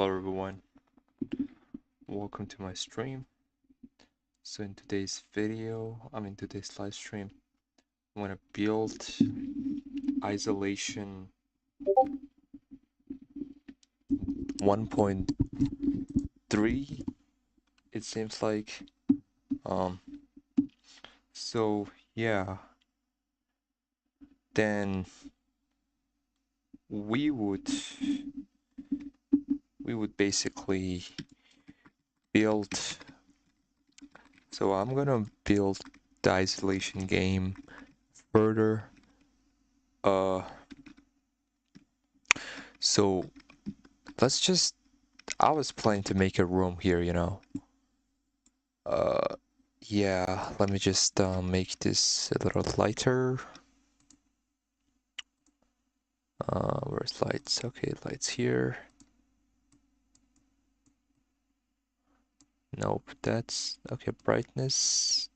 Hello everyone, welcome to my stream. So in today's today's live stream, I'm gonna build isolation 1.3, it seems like. Um, so yeah, then we would basically build, so I'm gonna build the isolation game further. So let's just, I was planning to make a room here, Uh, yeah, let me just make this a little lighter. Where's lights? Okay, lights here. Nope, that's okay. Brightness.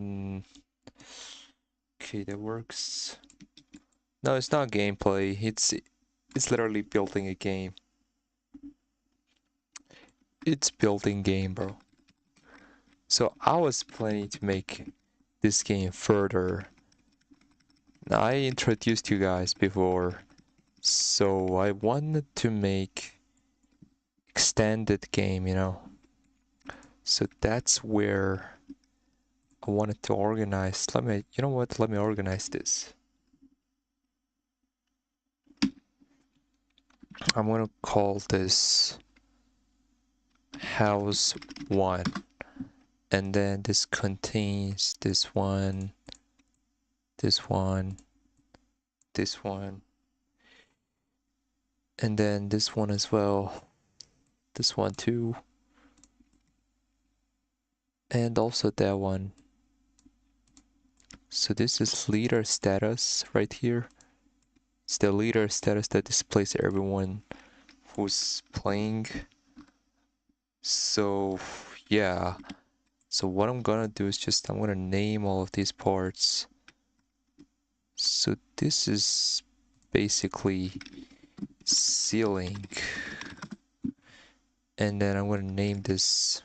Mm, okay, that works. No, it's not gameplay. It's literally building a game. It's building game, bro. So I was planning to make this game further. Now, I introduced you guys before, so I wanted to make extended game. So that's where I wanted to organize. You know what? Let me organize this. I'm gonna call this house 1. And then this contains this one, this one, this one. And then this one as well. This one too. And also that one. So this is leader status right here. It's the leader status that displays everyone who's playing. So yeah. So what I'm gonna do is I'm gonna name all of these parts. So this is basically ceiling. And then I'm gonna name this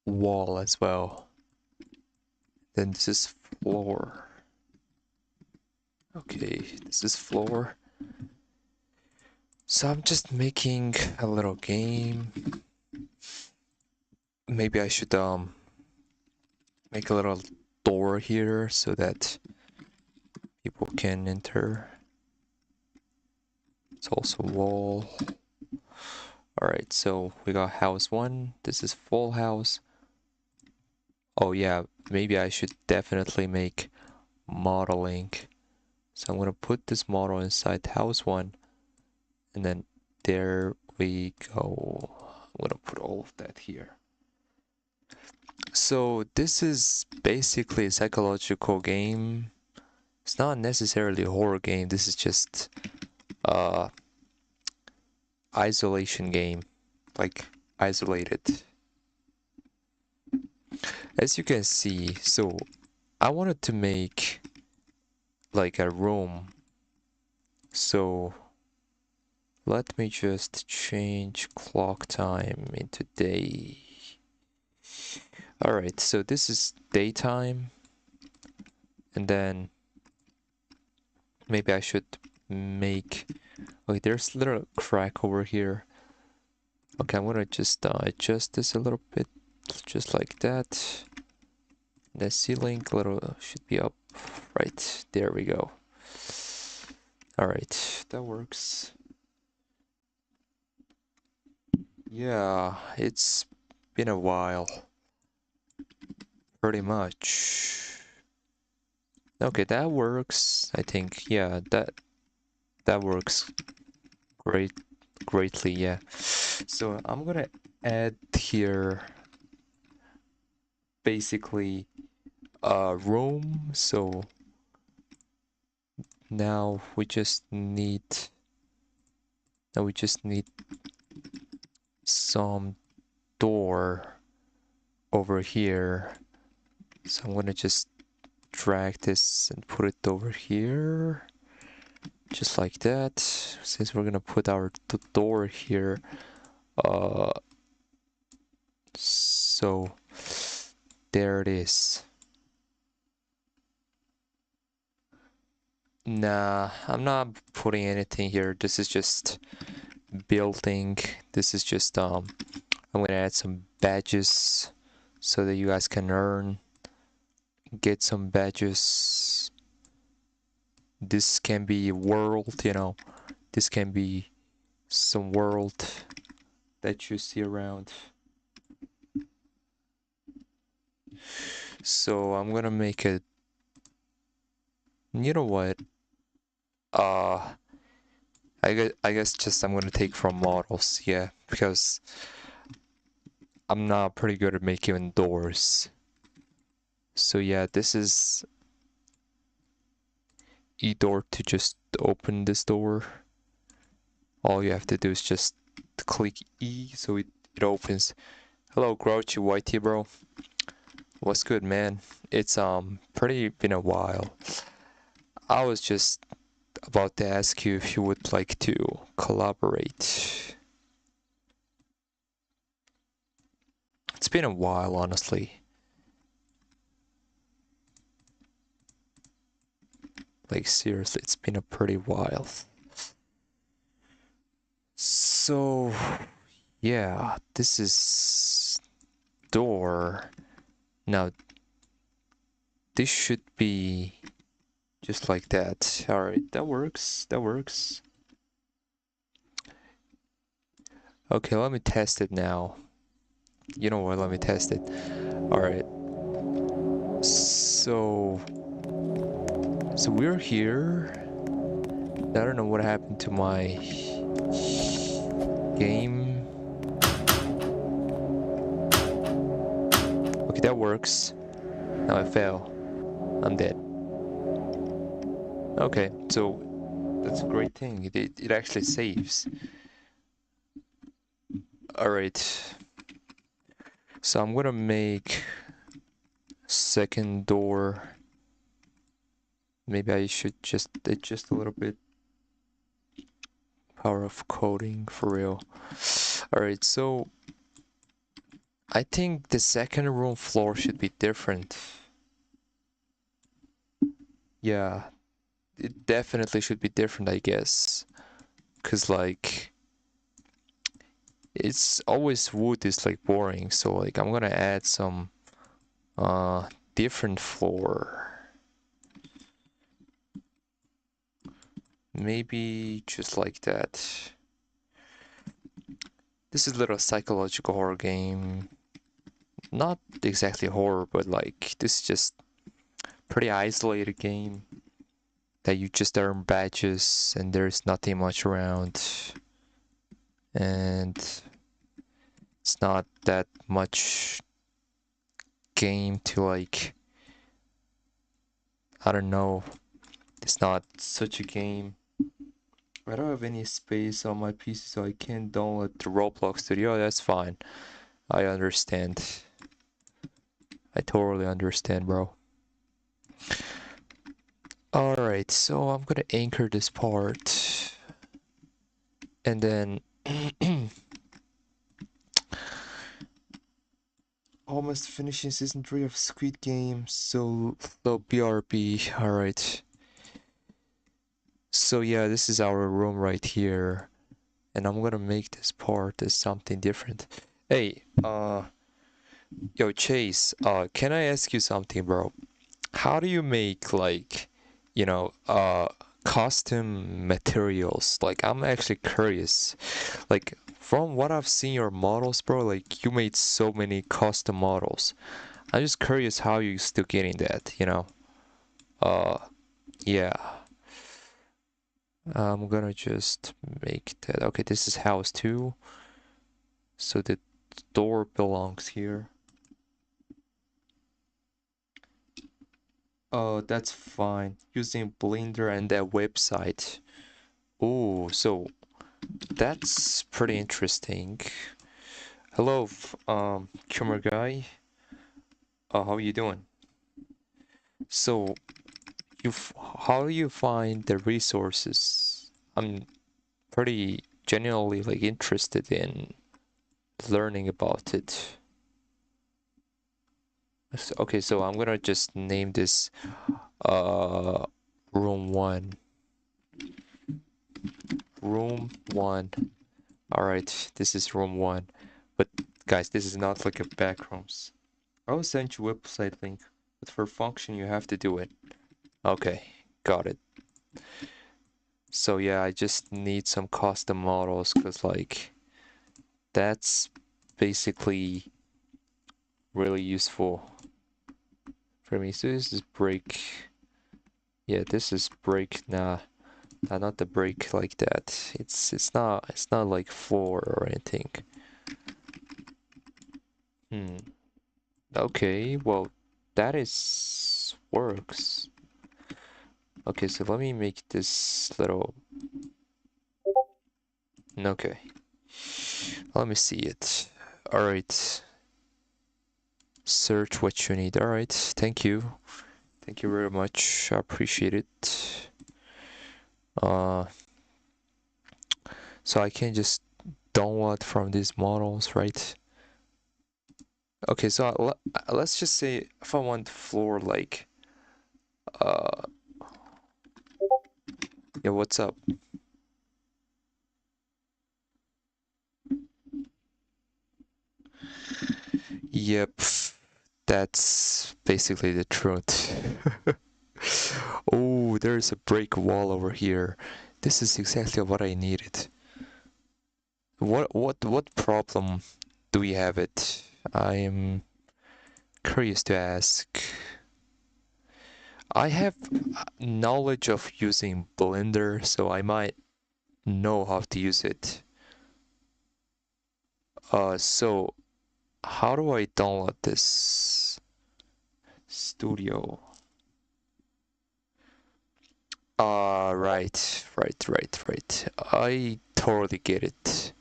wall as well. Then this is floor. Okay, this is floor. So I'm just making a little game. Maybe I should make a little door here so that people can enter. It's also wall. Alright, so we got house 1. This is full house. Oh yeah, maybe I should definitely make modeling. So I'm gonna put this model inside house 1. And then there we go. I'm gonna put all of that here. So this is basically a psychological game. It's not necessarily a horror game. This is just isolation game, like isolated. As you can see, so I wanted to make like a room. So let me just change clock time into day. Alright, so this is daytime. And then maybe I should make... Okay, there's a little crack over here. Okay, I'm gonna just adjust this a little bit, just like that. The ceiling little should be up. Right, there we go. Alright, that works. Yeah, it's been a while. Pretty much. Okay, that works. I think, yeah, that works greatly, yeah. So I'm gonna add here basically a room. So now we just need some door over here. So I'm gonna just drag this and put it over here. just like that. Since we're gonna put our door here, so there it is. Nah, I'm not putting anything here. This is just building. This is just I'm gonna add some badges so that you guys can get some badges. This can be world, you know. This can be some world that you see around. So I'm gonna make it. You know what? I guess just I'm gonna take from models, yeah, because I'm not pretty good at making doors. So yeah, this is E door to just open this door. All you have to do is just click E so it opens. Hello, Grouchy Whitey, bro. What's good, man? It's pretty been a while. I was just about to ask you if you would like to collaborate. It's been a while, honestly. Like, seriously, it's been a pretty while. So, yeah, this is door. Now, this should be just like that. Alright, that works. That works. Okay, let me test it now. You know what? Let me test it. Alright. So we're here. I don't know what happened to my game. Okay, that works. Now I fail. I'm dead. Okay, so that's a great thing. It actually saves. Alright. So I'm gonna make second door. Maybe I should just adjust a little bit. Power of coding for real. Alright, so I think the second room floor should be different. Yeah, it definitely should be different, I guess. Cause like it's always wood is like boring, so like I'm gonna add some different floor. Maybe just like that. This is a little psychological horror game. Not exactly horror, but like this is just pretty isolated game that you just earn badges and there's nothing much around. And it's not that much game to like, I don't know, it's not such a game. I don't have any space on my PC, so I can't download the Roblox Studio. That's fine. I understand. I totally understand, bro. Alright, so I'm gonna anchor this part. And then almost finishing season 3 of Squid Game, so BRB. Alright. So yeah, this is our room right here. And I'm gonna make this part as something different. Hey, yo Chase, can I ask you something, bro? How do you make like, you know, custom materials? Like I'm actually curious. Like from what I've seen your models, bro, like you made so many custom models. I'm just curious how you still getting that, you know? Uh, yeah. I'm gonna just make that. Okay, this is house 2. So the door belongs here. Oh, that's fine. Using Blender and that website. Oh, so that's pretty interesting. Hello, Kumar guy. How you doing? So how do you find the resources? I'm pretty genuinely like interested in learning about it. Okay, so I'm gonna just name this room 1. Room 1. Alright, this is room 1. But guys, this is not like a backrooms. I will send you website link, but for function you have to do it. Okay, got it. So yeah, I just need some custom models because like that's basically really useful for me. So this is break. Yeah, this is break. Nah, not the break like that. It's not like floor or anything. Okay, well that is works. Okay, so let me make this little. Okay, let me see it. All right, search what you need. All right, thank you. Thank you very much. I appreciate it. Uh, so I can just download from these models, right? Okay, so let's just say if I want floor like, uh, yeah, what's up? Yep, that's basically the truth. Oh, there's a break wall over here. This is exactly what I needed. What problem do we have it? I am curious to ask. I have knowledge of using Blender, so I might know how to use it. So how do I download this studio? Right. I totally get it.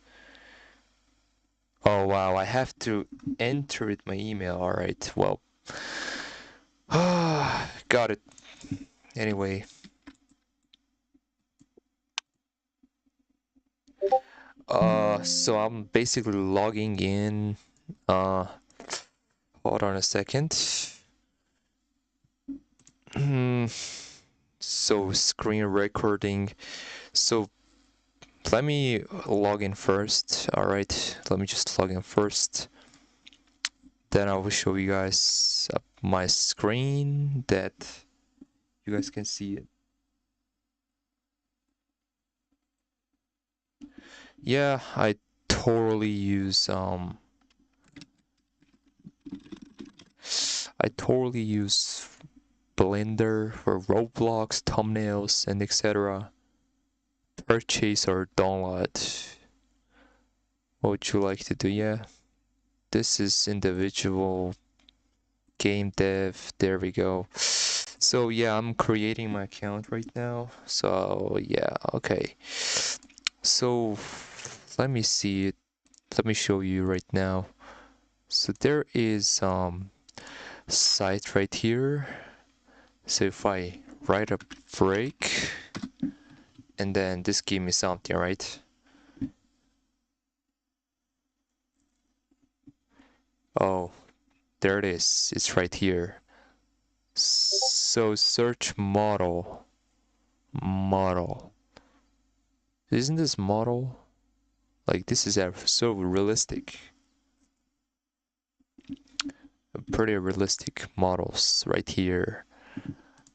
Oh wow, I have to enter it my email. All right, well, got it. Anyway, so I'm basically logging in. Uh, hold on a second. So screen recording. So let me log in first. All right, let me just log in first. Then I will show you guys my screen that you guys can see it. Yeah, I totally use Blender for Roblox thumbnails and etc. Purchase or download. What would you like to do? Yeah, this is individual game dev. There we go. So yeah, I'm creating my account right now. So yeah, okay. So let me see it. Let me show you right now. So there is site right here. So if I write a break and then this give me something, right? Oh, there it is. It's right here. So search model. Isn't this model? Like this is so realistic. Pretty realistic models right here.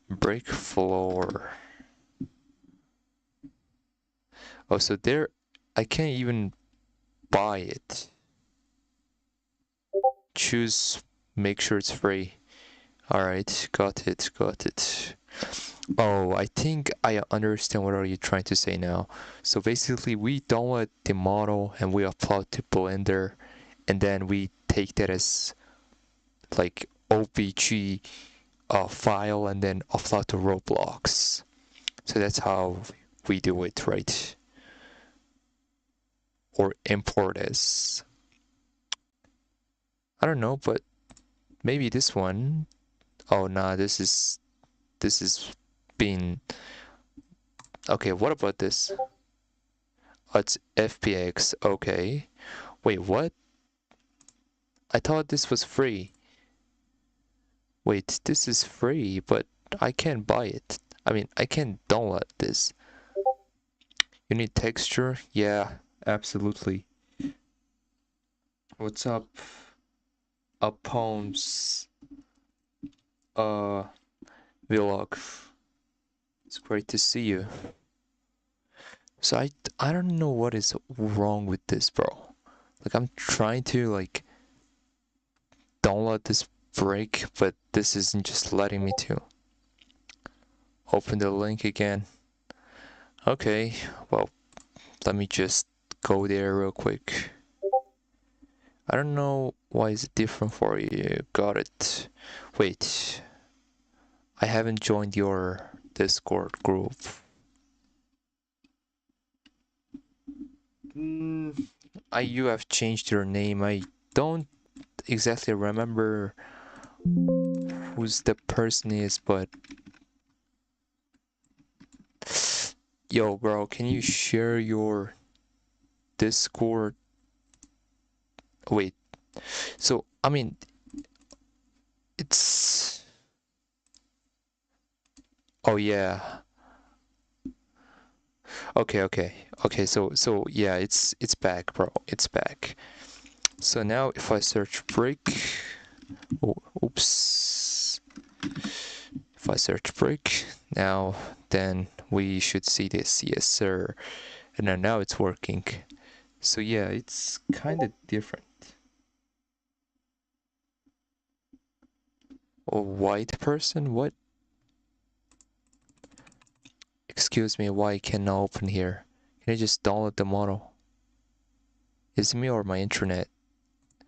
Break floor. Oh, so there, I can't even buy it. Choose, make sure it's free. Alright, got it. Oh, I think I understand what are you trying to say now. So basically we download the model and we upload to Blender and then we take that as like OBG file and then upload to Roblox. So that's how we do it, right? Or import as. I don't know, but maybe this one. Oh nah, this is been... Okay, what about this? Oh, it's FPX, okay. Wait, what? I thought this was free. Wait, this is free, but I can't buy it. I mean, I can't download this. You need texture? Yeah, absolutely. What's up? Poems. Vlog. It's great to see you. So I don't know what is wrong with this, bro. Like, I'm trying to, like, download this break, but this isn't just letting me to. Open the link again. Okay, well, let me just go there real quick. I don't know why is it different for you. Got it. Wait. I haven't joined your Discord group. You have changed your name. I don't exactly remember who's the person is, but yo, bro, can you share your Discord? Wait, so I mean, it's... Oh yeah. Okay. So yeah, it's back, bro. It's back. So now if I search break, oh, oops. If I search break now, then we should see this. Yes, sir. And now it's working. So yeah, it's kind of different. A white person? What? Excuse me, why can't I open here? Can I just download the model? Is it me or my internet? I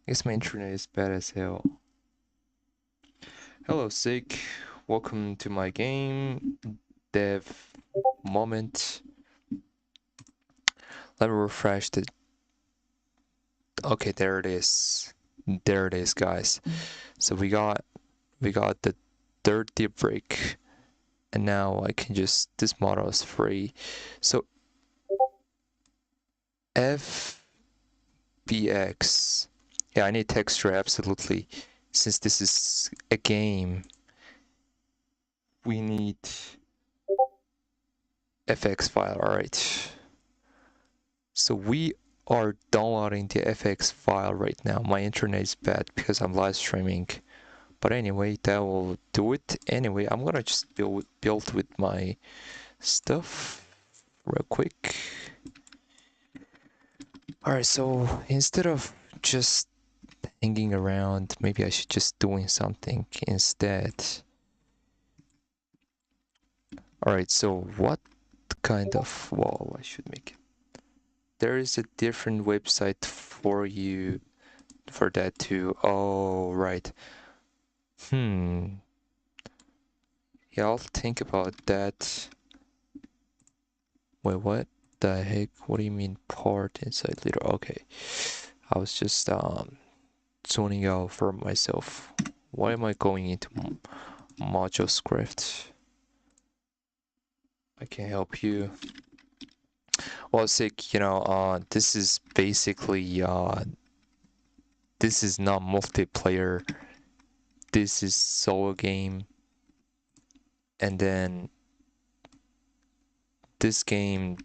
guess my internet is bad as hell. Hello, Sig. Welcome to my game dev moment. Let me refresh the... Okay, there it is. There it is, guys. So we got the third deep break, and now I can just... This model is free. So FBX. Yeah, I need texture absolutely. Since this is a game, we need FX file. All right. So we are downloading the FX file right now. My internet is bad because I'm live streaming. But anyway, that will do it. Anyway, I'm gonna just build with my stuff real quick. Alright, so instead of just hanging around, maybe I should just doing something instead. Alright, so what kind of wall I should make it? There is a different website for you for that too. Oh, right. Yeah, I'll think about that. Wait, what the heck? What do you mean part inside little? Okay. I was just zoning out for myself. Why am I going into module script? I can help you. Well, Sick, you know, this is basically this is not multiplayer. This is solo game. And then this game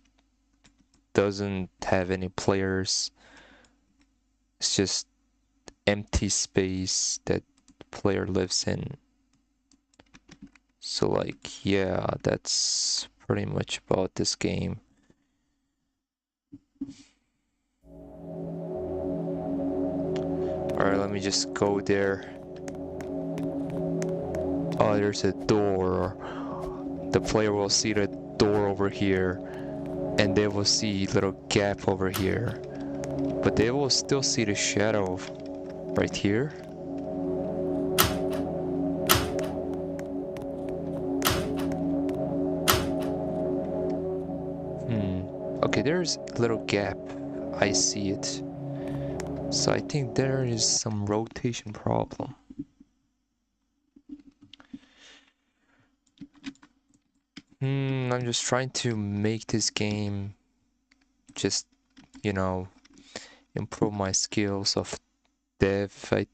doesn't have any players. It's just empty space that the player lives in. So like, yeah, that's pretty much about this game. Alright, let me just go there. Oh, there's a door. The player will see the door over here, and they will see a little gap over here. But they will still see the shadow right here. Okay, there's a little gap. I see it. So I think there is some rotation problem. I'm just trying to make this game just, you know, improve my skills of dev, I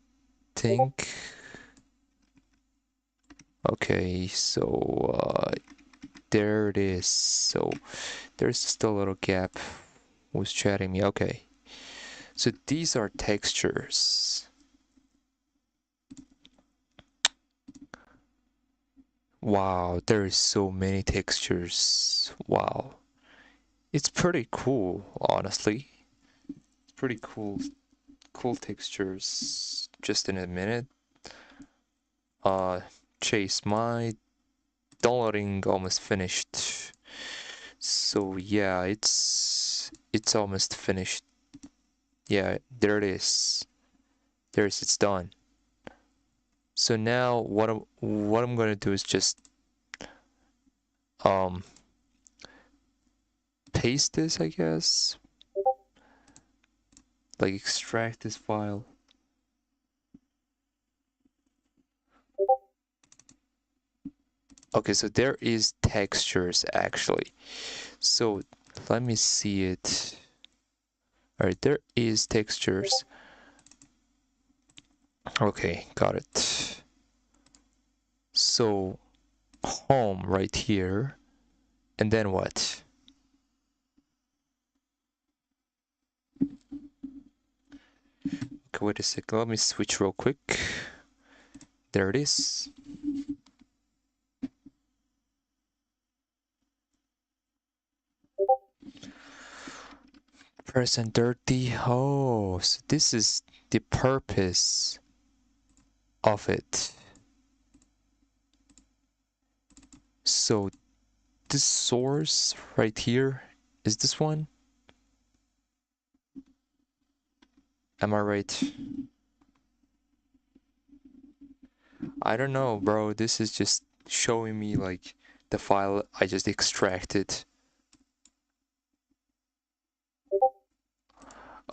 think. Okay, so there it is. So there's still a little gap. Who's chatting me? Okay. So these are textures. Wow, there is so many textures. Wow. It's pretty cool, honestly. It's pretty cool textures. Just in a minute. Chase, my downloading almost finished. So yeah, it's almost finished. Yeah, there it is. It's done. So now what I'm gonna do is just um paste this, I guess. Like extract this file. Okay, so there is textures actually. So let me see it. Alright, there is textures. Okay, got it. So home right here. And then what? Okay, wait a second. Let me switch real quick. There it is. Present dirty. Oh, so this is the purpose of it. So this source right here is this one? Am I right? I don't know, bro. This is just showing me like the file I just extracted.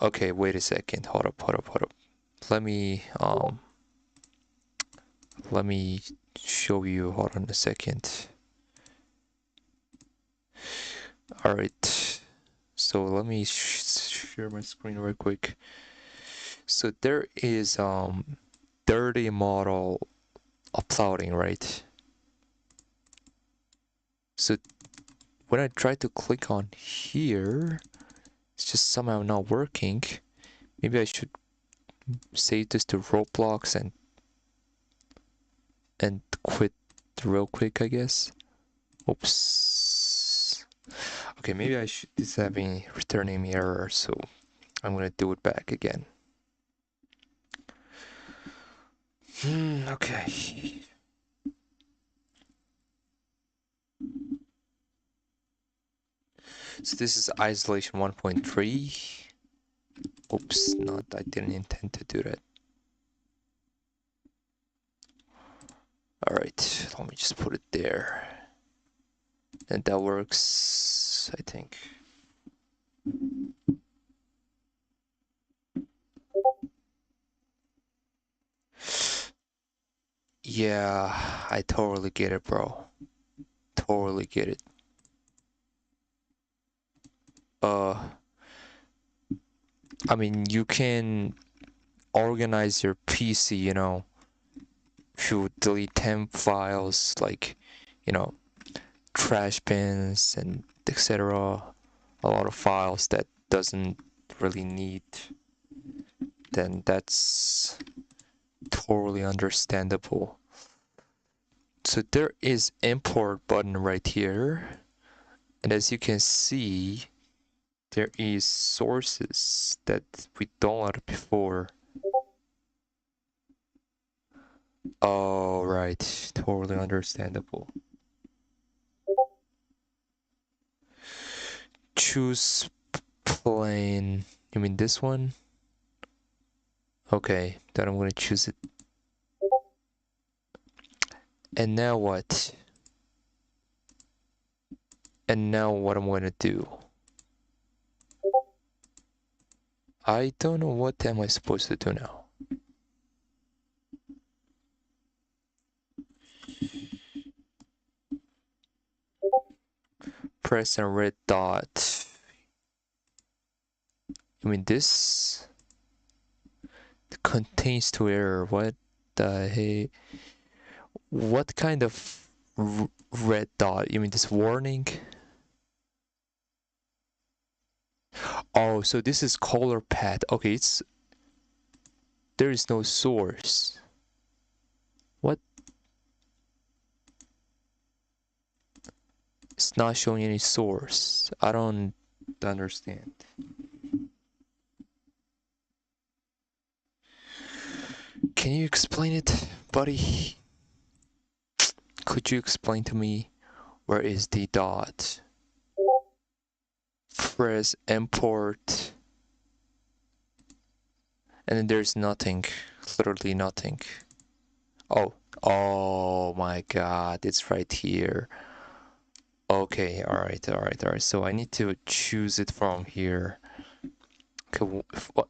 Okay, wait a second. Hold up. Let me show you. Hold on a second. All right. So let me share my screen real quick. So there is dirty model uploading, right? So when I try to click on here, it's just somehow not working. Maybe I should save this to Roblox and quit real quick, I guess. Oops. Okay, maybe I should. This is having returning me error, so I'm gonna do it back again. Okay. So this is isolation 1.3. Oops, not. I didn't intend to do that. All right, let me just put it there. And that works, I think. Yeah, I totally get it, bro. Totally get it. I mean, you can organize your PC, you know, if you delete temp files like, you know, trash bins and etc. A lot of files that doesn't really need, then that's totally understandable. So there is import button right here, and as you can see, there is sources that we downloaded before. Oh, right, totally understandable. Choose plane. You mean this one? Okay, then I'm gonna choose it. And now what? And now what I'm gonna do? I don't know what am I supposed to do now. press a red dot. I mean, this contains to error. What the hey? What kind of red dot? You mean this warning? Oh, so this is color path. Okay, there is no source. What? It's not showing any source. I don't understand. Can you explain it, buddy? Could you explain to me where is the dot? Press import, and then there's nothing, literally nothing. Oh my god, it's right here. Okay, alright. So I need to choose it from here. Okay,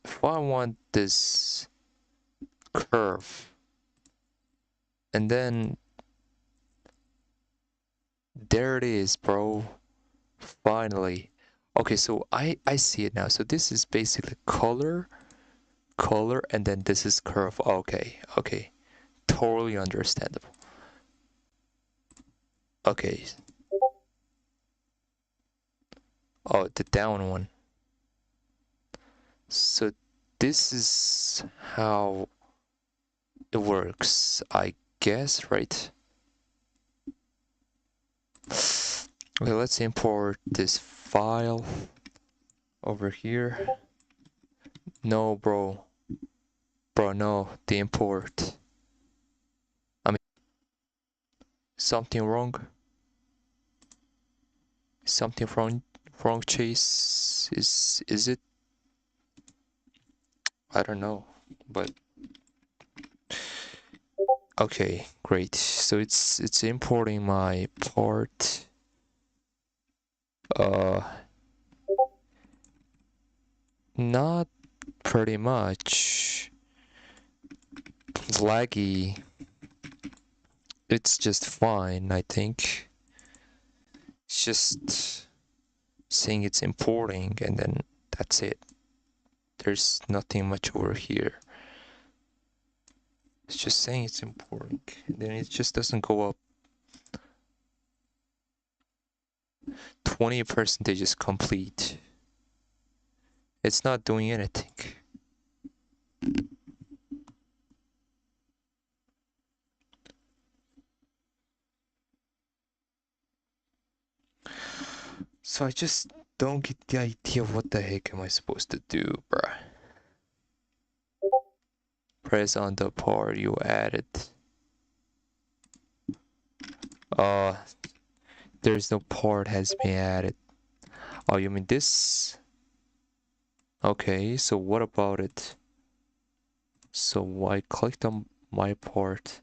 if I want this curve, and then there it is, bro. Finally. Okay, so I see it now. So this is basically color, and then this is curve. Okay. Totally understandable. Okay. Oh, the down one. So this is how it works, I guess, right? Okay, let's import this file over here. No, bro, no, the import. I mean, something wrong? Something wrong, Chase? Is it? I don't know, but okay, great. So it's importing my part. Not pretty much laggy. It's just fine, I think. It's just saying it's importing, and then that's it. There's nothing much over here. It's just saying it's importing, and then it just doesn't go up. 20% is complete. It's not doing anything. So I just don't get the idea of what the heck am I supposed to do, bruh. Press on the part you added. There's no part has been added. Oh, you mean this? Okay, so what about it? So I clicked on my part,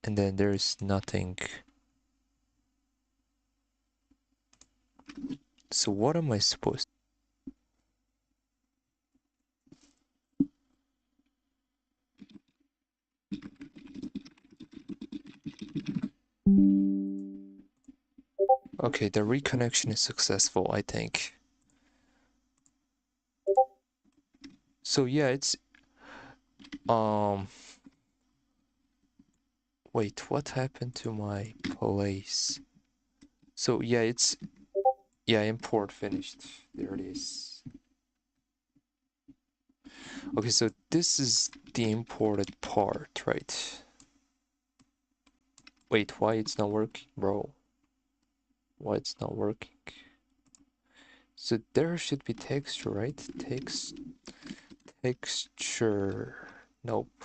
and then there's nothing. So what am I supposed Okay, the reconnection is successful, I think. So yeah, it's wait, what happened to my place? So yeah, import finished. There it is. Okay, so this is the imported part, right? Wait, why it's not working, bro? Why it's not working? So there should be texture, right? Texture. Nope.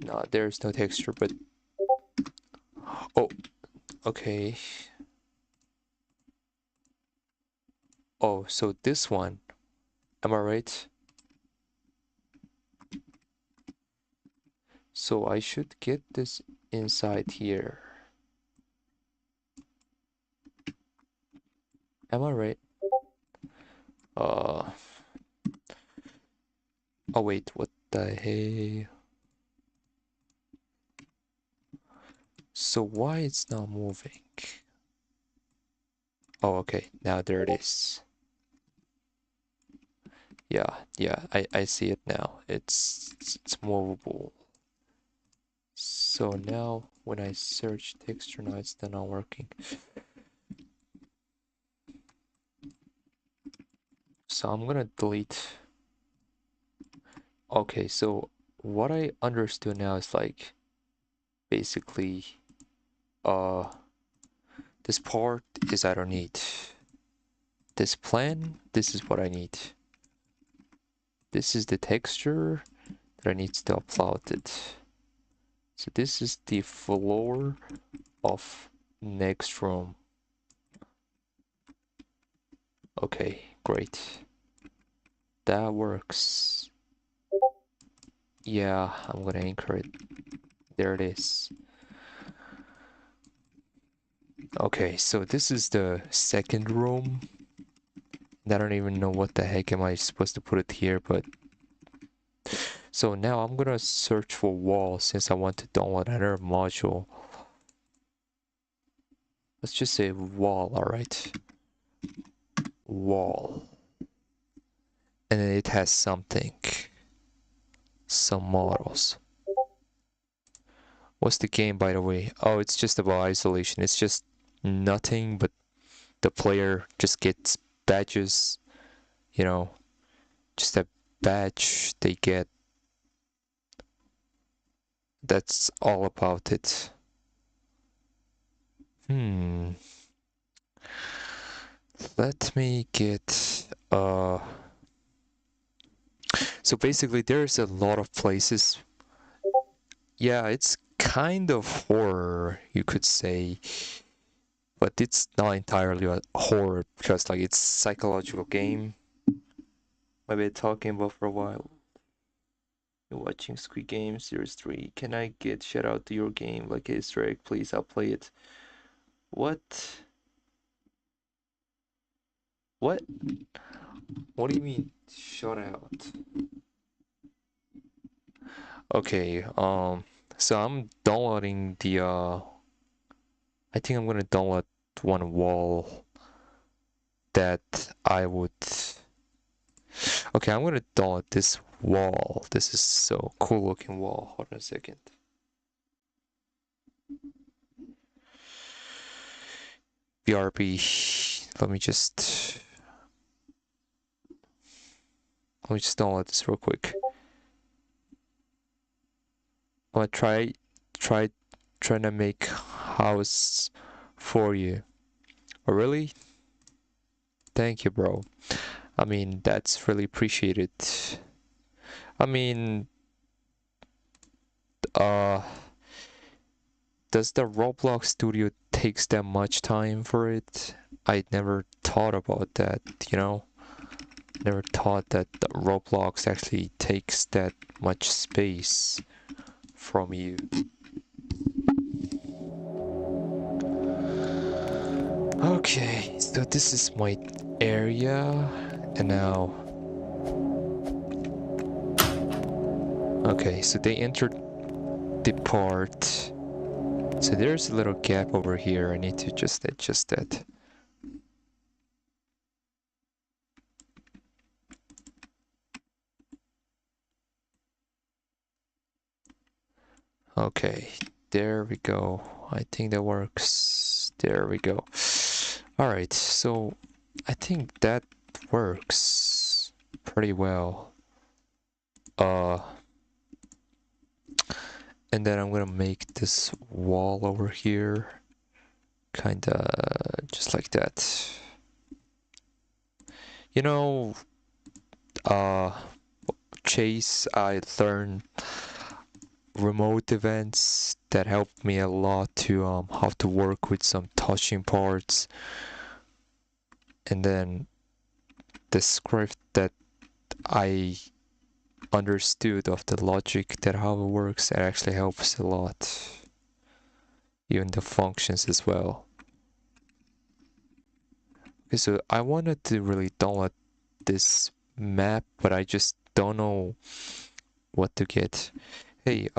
No, there's no texture, but oh, okay. Oh, so this one, am I right? So I should get this inside here. Am I right? Oh wait, what the hey? So So why it's not moving? Oh, okay, now there it is. Yeah, I see it now. It's movable. So now when I search texture, now it's still not working. So I'm gonna delete. Okay, so what I understood now is like basically this part is I don't need. This plan, this is what I need. This is the texture that I need to upload it. So this is the floor of next room. Okay, great. That works. Yeah, I'm gonna anchor it. There it is. Okay, so this is the second room. I don't even know what the heck am I supposed to put it here, but so now I'm gonna search for wall since I want to download another module. Let's just say wall, alright. Wall. And then it has something. Some models. What's the game, by the way? Oh, it's just about isolation. It's just nothing but the player just gets badges, you know, just a badge they get. That's all about it. Let me get so basically there's a lot of places. Yeah, it's kind of horror, you could say, but it's not entirely a horror because like it's psychological game. I've been talking about for a while. You're watching Squid Game Series 3. Can I get shout out to your game like Easter egg, please? I'll play it. What? What? What do you mean shout out? Okay, so I'm downloading the I think I'm gonna download one wall that I would. Okay, I'm gonna download this wall. This is so cool looking wall. Hold on a second. BRB. Let me just download this real quick. I'm gonna trying to make house for you. Oh really? Thank you, bro. I mean, that's really appreciated. I mean, uh, does the Roblox studio takes that much time for it? I never thought about that, you know? Never thought that the Roblox actually takes that much space from you. Okay, so this is my area, and now... Okay, so they entered the part. So there's a little gap over here. I need to just adjust that. Okay, there we go. I think that works. There we go. Alright, so I think that works pretty well. And then I'm gonna make this wall over here kinda just like that. You know, Chase, I learned remote events that helped me a lot to how to work with some touching parts, and then the script that I understood of the logic that how it works, it actually helps a lot, even the functions as well. Okay, so I wanted to really download this map, but I just don't know what to get. Hey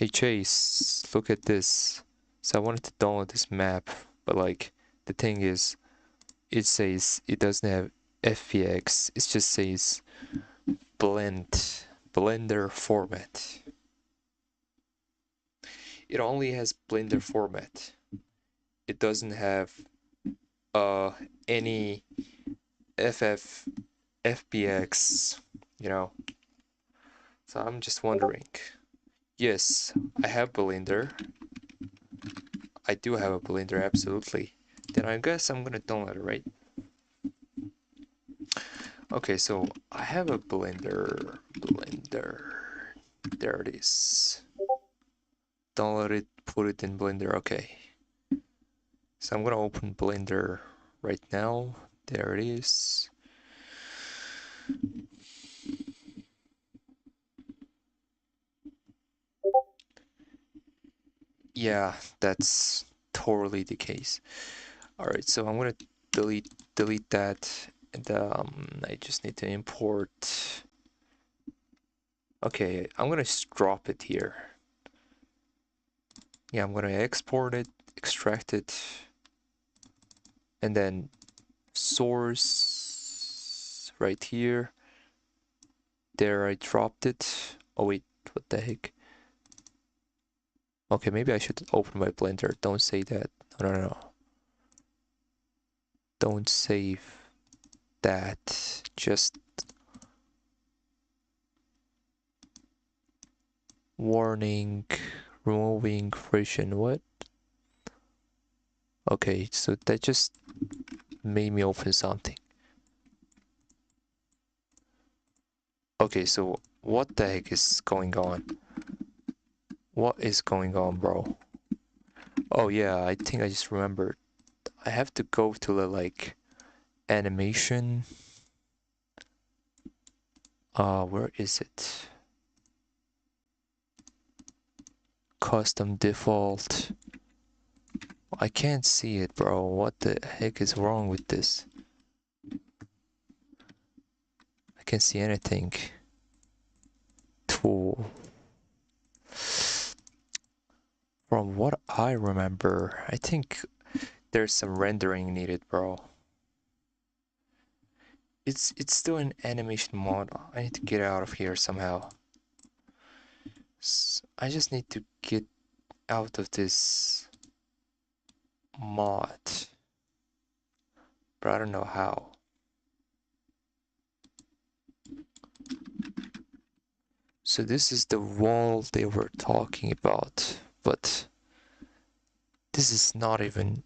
Hey Chase, look at this. So I wanted to download this map, but like the thing is, it says it doesn't have FBX. It just says Blender format. It only has Blender format. It doesn't have any FBX, you know. So I'm just wondering. Yes, I have Blender. I do have a Blender, absolutely. Then I guess I'm gonna download it, right? Okay, so I have a Blender. There it is. Download it, put it in Blender, okay. So I'm gonna open Blender right now. There it is. Yeah, that's totally the case. Alright, so I'm gonna delete that, and I just need to import. Okay, I'm gonna just drop it here. Yeah, I'm gonna export it, extract it, and then source right here. There, I dropped it. Oh wait, what the heck? Okay, maybe I should open my Blender. Don't say that. No. Don't save that. Just warning, removing version. What? Okay, so that just made me open something. Okay, so what the heck is going on? What is going on, bro? Oh yeah, I think I just remembered. I have to go to the like animation. Where is it? Custom default. I can't see it, bro. What the heck is wrong with this? I can't see anything. Tool. From what I remember, I think there's some rendering needed, bro. It's still in animation mode. I need to get out of here somehow. I just need to get out of this mod, but I don't know how. So this is the wall they were talking about, but this is not even...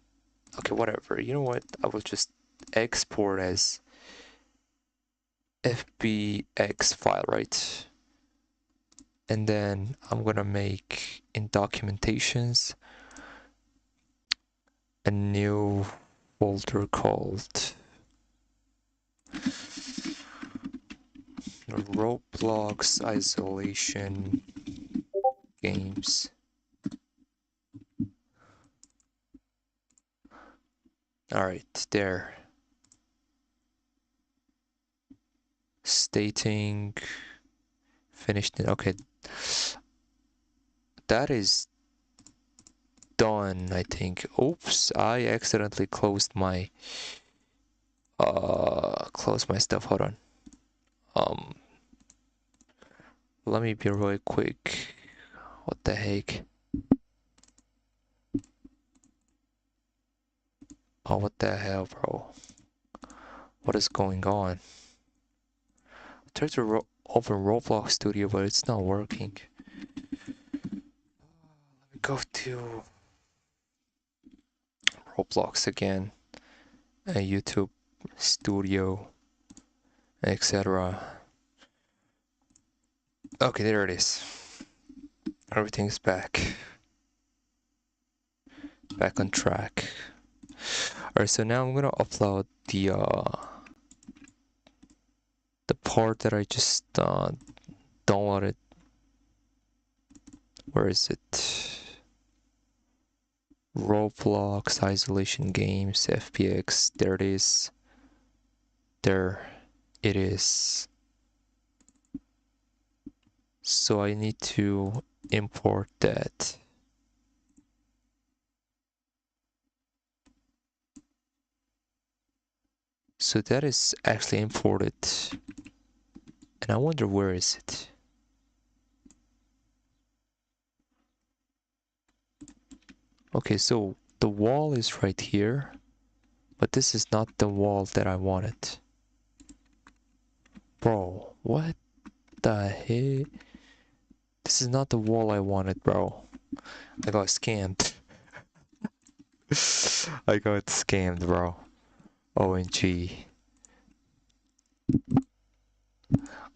Okay, whatever. You know what? I will just export as FBX file, right? And then I'm gonna make in documentations a new folder called Roblox Isolation Games. Alright, there. Stating finished. Okay, that is done, I think. Oops, I accidentally closed my stuff. Hold on. Let me be really quick. What the heck? Oh, what the hell, bro? What is going on? I tried to open Roblox Studio, but it's not working. Let me go to Roblox again, YouTube Studio, etc. Okay, there it is. Everything's back. Back on track. Alright, so now I'm gonna upload the part that I just downloaded. Where is it? Roblox Isolation Games FBX. There it is. There it is. So I need to import that. So that is actually imported. And I wonder where is it? Okay, so the wall is right here, but this is not the wall that I wanted. Bro, what the heck? This is not the wall I wanted, bro. I got scammed. I got scammed, bro. OMG.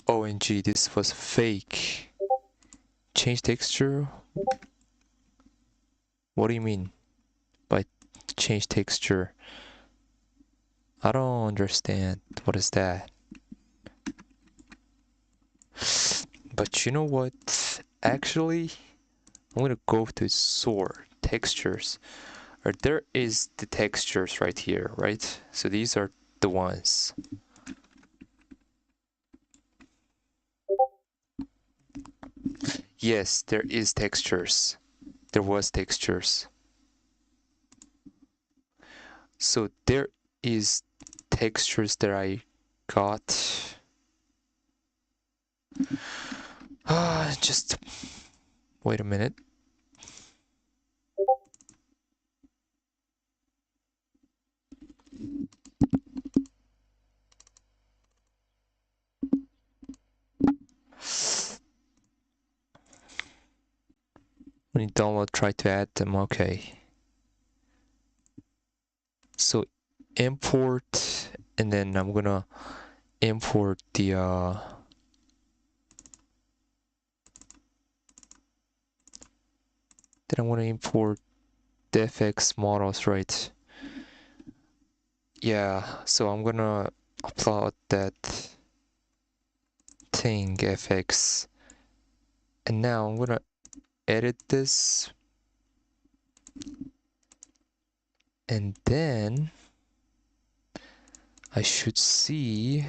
OMG, this was fake. Change texture? What do you mean by change texture? I don't understand. What is that? But you know what? Actually, I'm gonna go to sort textures. Or there is the textures right here, right? So these are the ones. Yes, there is textures. There was textures. So there is textures that I got. Just wait a minute. When you download, try to add them. Okay. So import, and then I'm gonna import the then I want to import the FX models, right? Yeah, so I'm gonna upload that thing FX, and now I'm gonna edit this, and then I should see.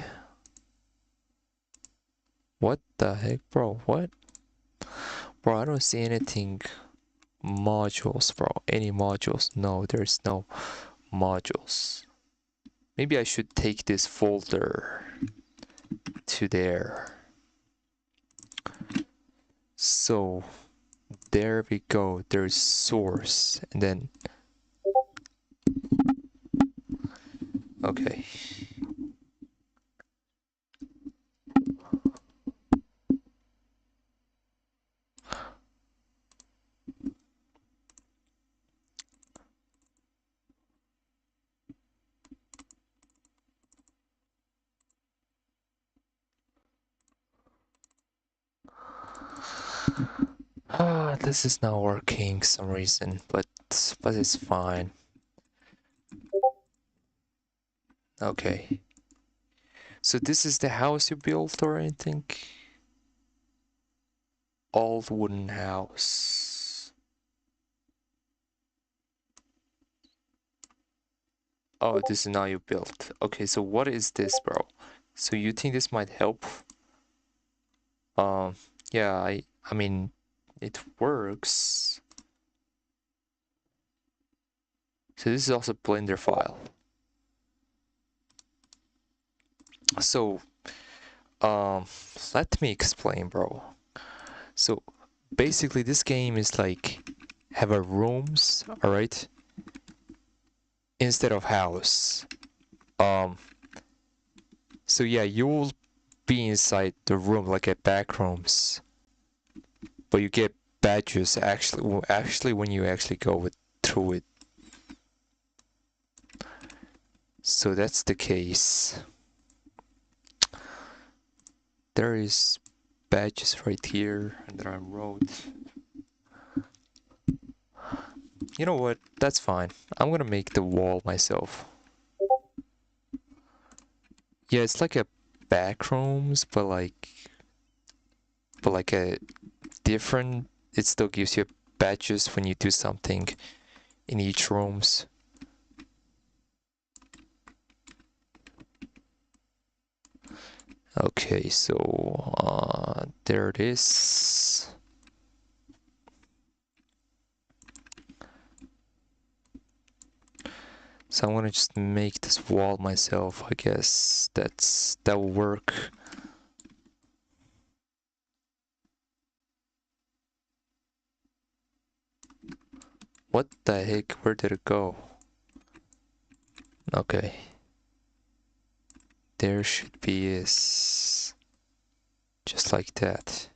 What the heck, bro? What? Bro, I don't see anything. Modules, bro. Any modules? No, there's no modules. Maybe I should take this folder to there. So there we go. There's source, and then okay. This is not working some reason, but it's fine. Okay. So this is the house you built or anything? Old wooden house. Oh, this is now you built. Okay, so what is this, bro? So you think this might help? Um, yeah, I mean, it works. So this is also Blender file. So, let me explain, bro. So basically this game is like have a rooms, all right, instead of house. Um, so yeah, you will be inside the room like at back rooms, but you get badges actually when you actually go through it. So that's the case. There is badges right here that I wrote. You know what? That's fine. I'm gonna make the wall myself. Yeah, it's like a back rooms, but like a different. It still gives you badges when you do something in each rooms. Okay, so there it is. So I'm gonna just make this wall myself. I guess that will work. What the heck? Where did it go? Okay. There should be is just like that.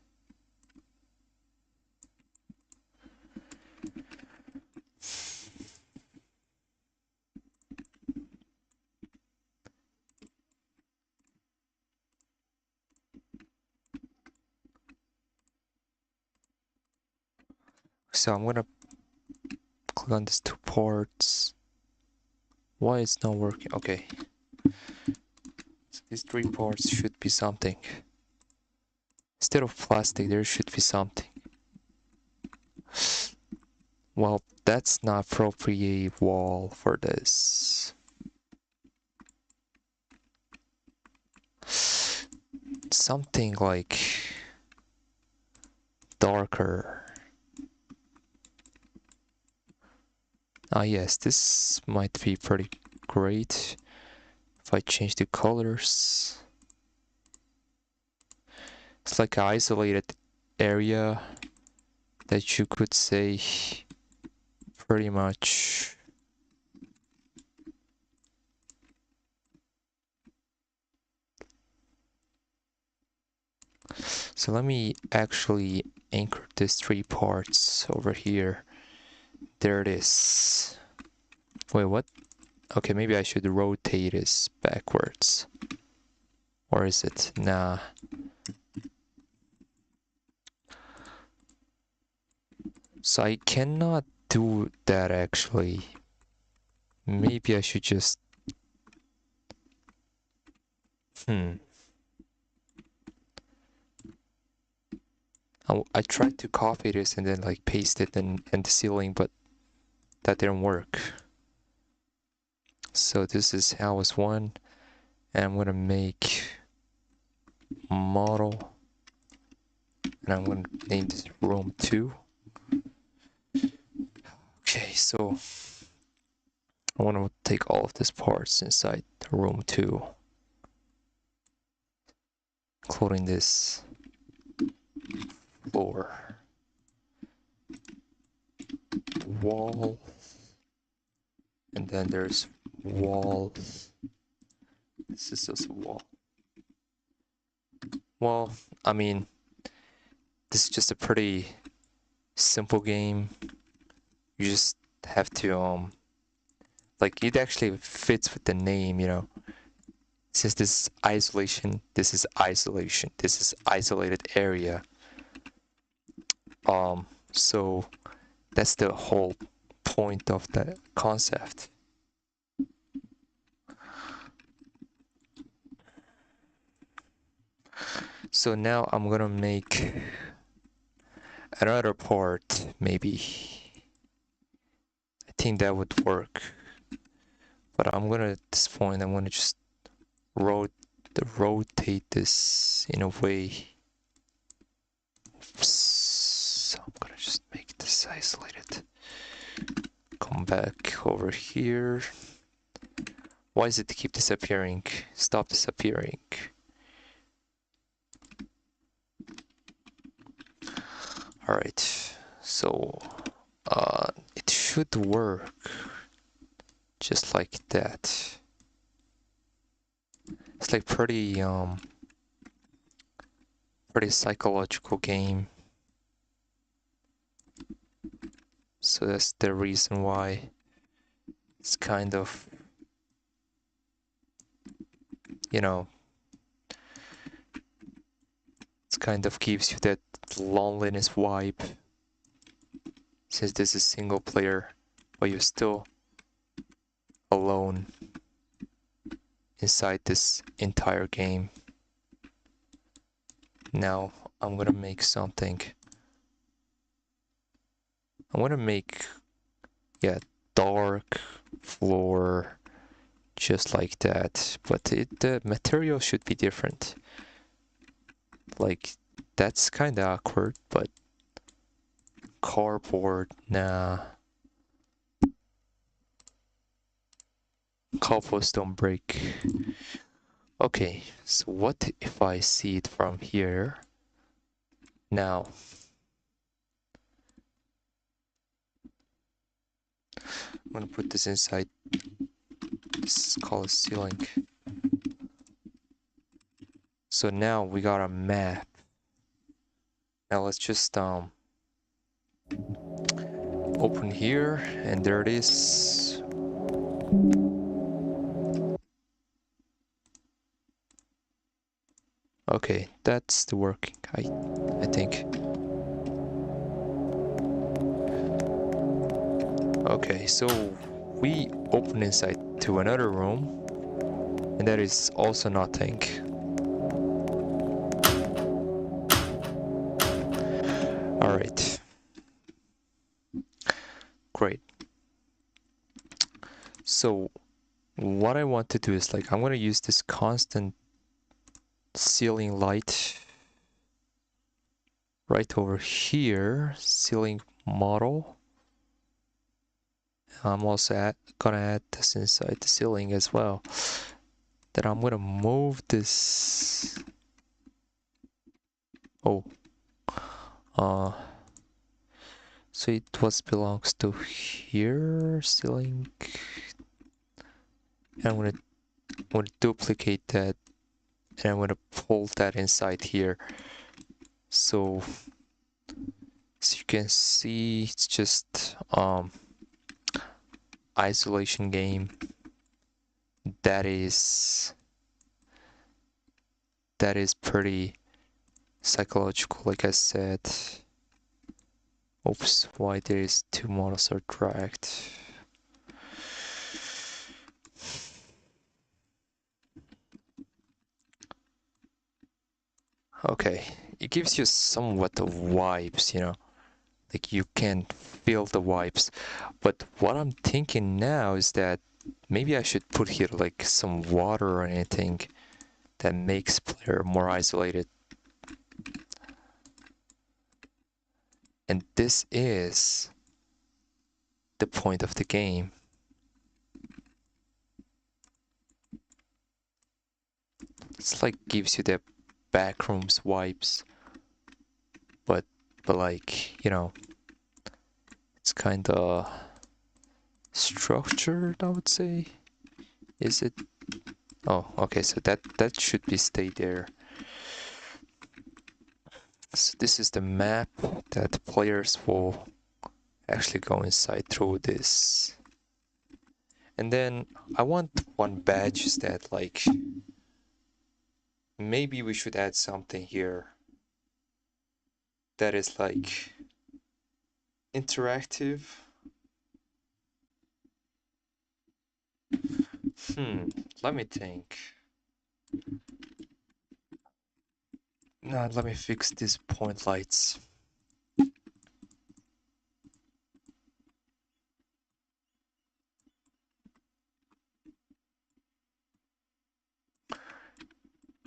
So I'm gonna click on these 2 parts. Why it's not working? Okay. So these 3 parts should be something. Instead of plastic, there should be something. Well, that's not appropriate wall for this. Something like darker. Ah yes, this might be pretty great if I change the colors. It's like an isolated area that you could say pretty much. So let me actually anchor these 3 parts over here. There it is. Wait, what? Okay, maybe I should rotate this backwards. Or is it? Nah. So I cannot do that actually. Maybe I should just... I tried to copy this and then like paste it in the ceiling, but that didn't work. So this is house 1, and I'm gonna make model, and I'm gonna name this room 2. Okay, so I want to take all of these parts inside room 2, including this floor, wall, and then there's wall. This is just a wall. Well, I mean, this is just a pretty simple game. You just have to like, it actually fits with the name, you know. Since this is isolation, this is isolation, this is isolated area. So that's the whole point of the concept. So now I'm gonna make another part, maybe. I think that would work. But I'm gonna, at this point, I'm gonna just rotate this in a way. So I'm gonna just make this isolated. Come back over here. Why does it keep disappearing? Stop disappearing. Alright, so it should work just like that. It's like pretty psychological game. So that's the reason why it's kind of, you know, it kind of gives you that loneliness vibe. Since this is single player, but you're still alone inside this entire game. Now I'm gonna make something. I'm gonna make, yeah, dark floor, just like that. But the material should be different. Like, that's kind of awkward, but cardboard, nah. cobblestone brick. Okay, so what if I see it from here? Now, I'm gonna put this inside. This is called a ceiling. So now we got a map. Now let's just open here, and there it is. Okay, that's the working, I think. Okay, so we open inside to another room, and that is also nothing. Alright. Great. So what I want to do is like I'm gonna use this constant ceiling light right over here, ceiling model. I'm also gonna add this inside the ceiling as well. Then I'm gonna move this. Oh, so it belongs to here, ceiling. And I'm gonna duplicate that, and I'm gonna pull that inside here. So as you can see, it's just isolation game that is pretty psychological, like I said. Oops, why there is two models are dragged. Okay, it gives you somewhat of vibes, you know, like you can feel the vibes. But what I'm thinking now is that maybe I should put here like some water or anything that makes player more isolated. And this is the point of the game. It's like gives you the backrooms vibes, but like, you know, it's kind of structured, I would say. Is it? Oh, okay, so that should be stay there. So this is the map that players will actually go inside through this. And then I want one badge that like maybe we should add something here that is like interactive. Let me think. No, let me fix these point lights.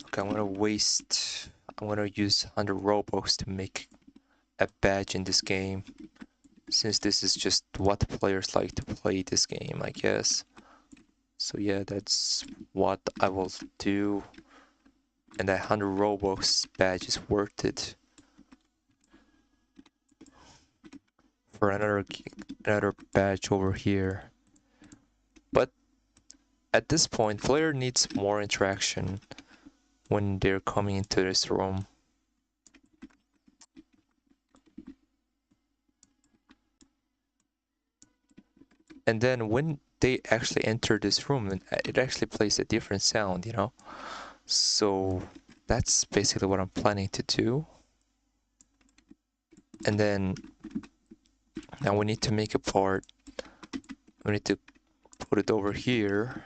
Okay, I'm gonna use 100 Robux to make a badge in this game, since this is just what players like to play this game, I guess. So yeah, that's what I will do. And that 100 Robux badge is worth it for another badge over here. But at this point, player needs more interaction when they're coming into this room. And then when they actually enter this room, it actually plays a different sound, you know? So that's basically what I'm planning to do. And then now we need to make a part. We need to put it over here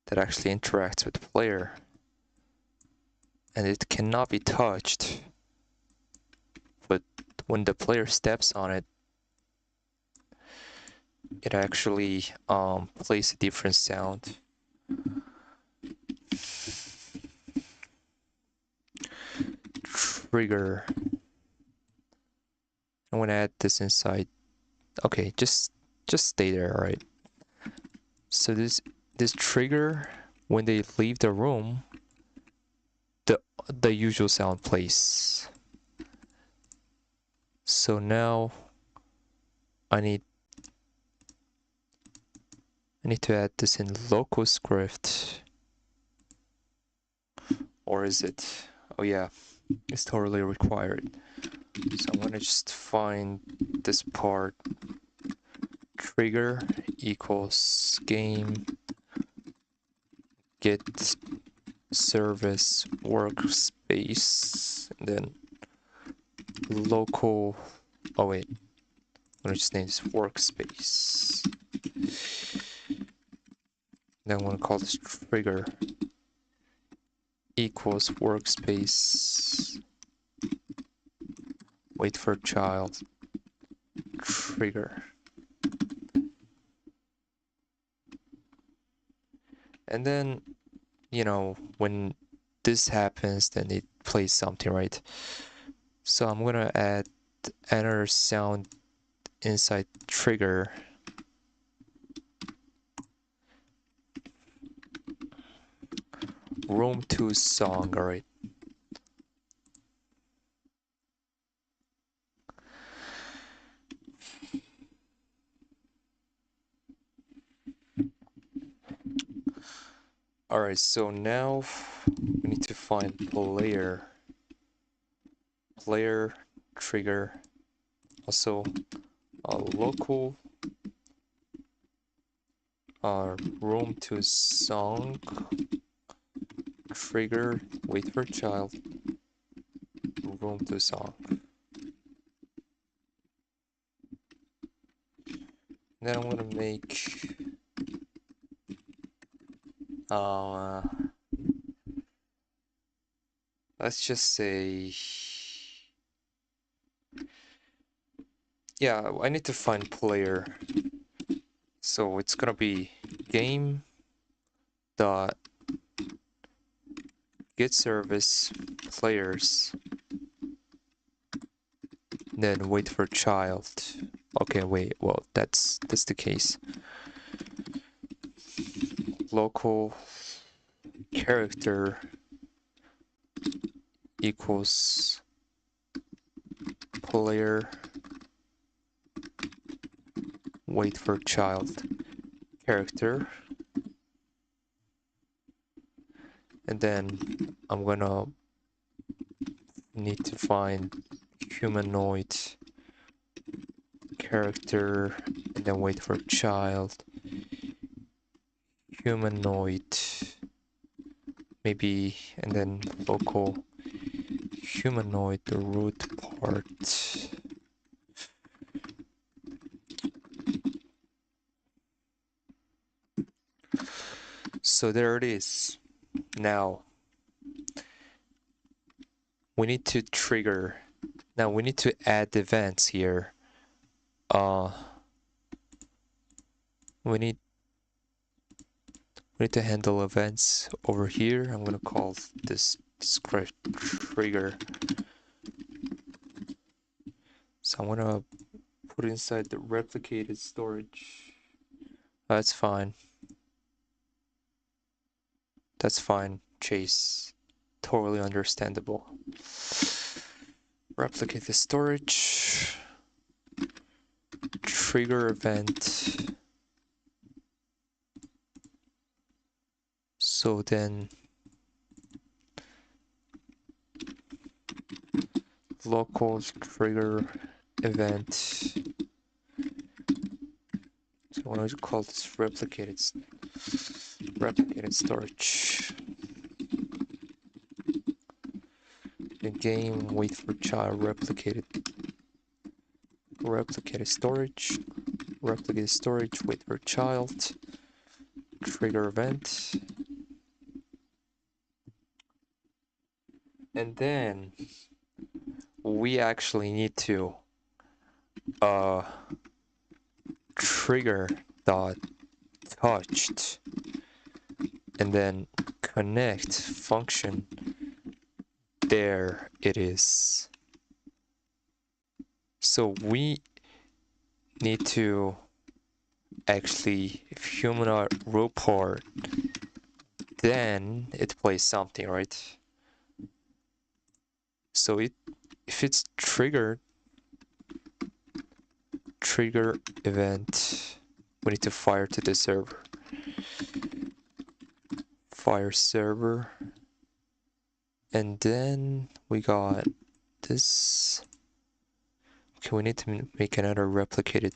that actually interacts with the player. And it cannot be touched. But when the player steps on it, it actually plays a different sound. Trigger. I'm gonna add this inside. Okay, just stay there, alright? So this trigger, when they leave the room, the usual sound plays. So now I need to add this in local script. Or is it? Oh yeah, it's totally required. So I'm gonna just find this part. Trigger equals game get service workspace, and then local. Oh wait, I'm gonna just name this workspace. Then I'm gonna call this trigger equals workspace. Wait for child. Trigger. And then, you know, when this happens, then it plays something, right? So I'm gonna add another sound inside trigger. Room 2 song, alright. Alright, so now we need to find player. Player trigger. Also a local room 2 song trigger wait for child room 2 song. Then I'm gonna make let's just say, yeah, I need to find player. So it's gonna be game dot get service players, then wait for child. Okay, wait, well, that's the case. Local character equals player wait for child character, and then I'm gonna need to find humanoid character and then wait for child humanoid maybe, and then local humanoid the root part. So there it is. Now we need to trigger. Now we need to add events here. We need to handle events over here. I'm gonna call this script trigger. So I'm gonna put it inside the replicated storage. That's fine. That's fine, Chase. Totally understandable. Replicate the storage. Trigger event. So then local trigger event. So I want to call this replicated storage. The game wait for child replicated storage. Replicated storage wait for child. Trigger event. And then we actually need to trigger dot touched and then connect function. There it is. So we need to actually if humanoid root part, then it plays something, right? So if it's trigger event, we need to fire to the server. Fire server, and then we got this. Okay, we need to make another replicated.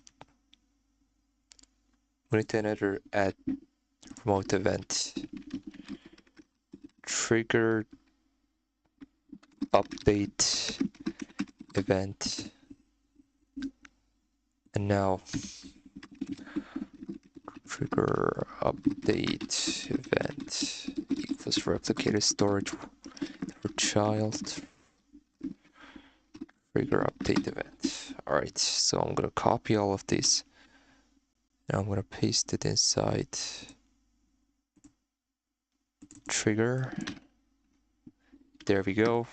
We need to another add remote event. Trigger update event. And now trigger update event equals replicated storage for child. Trigger update event. Alright, so I'm gonna copy all of this. And I'm gonna paste it inside trigger. There we go.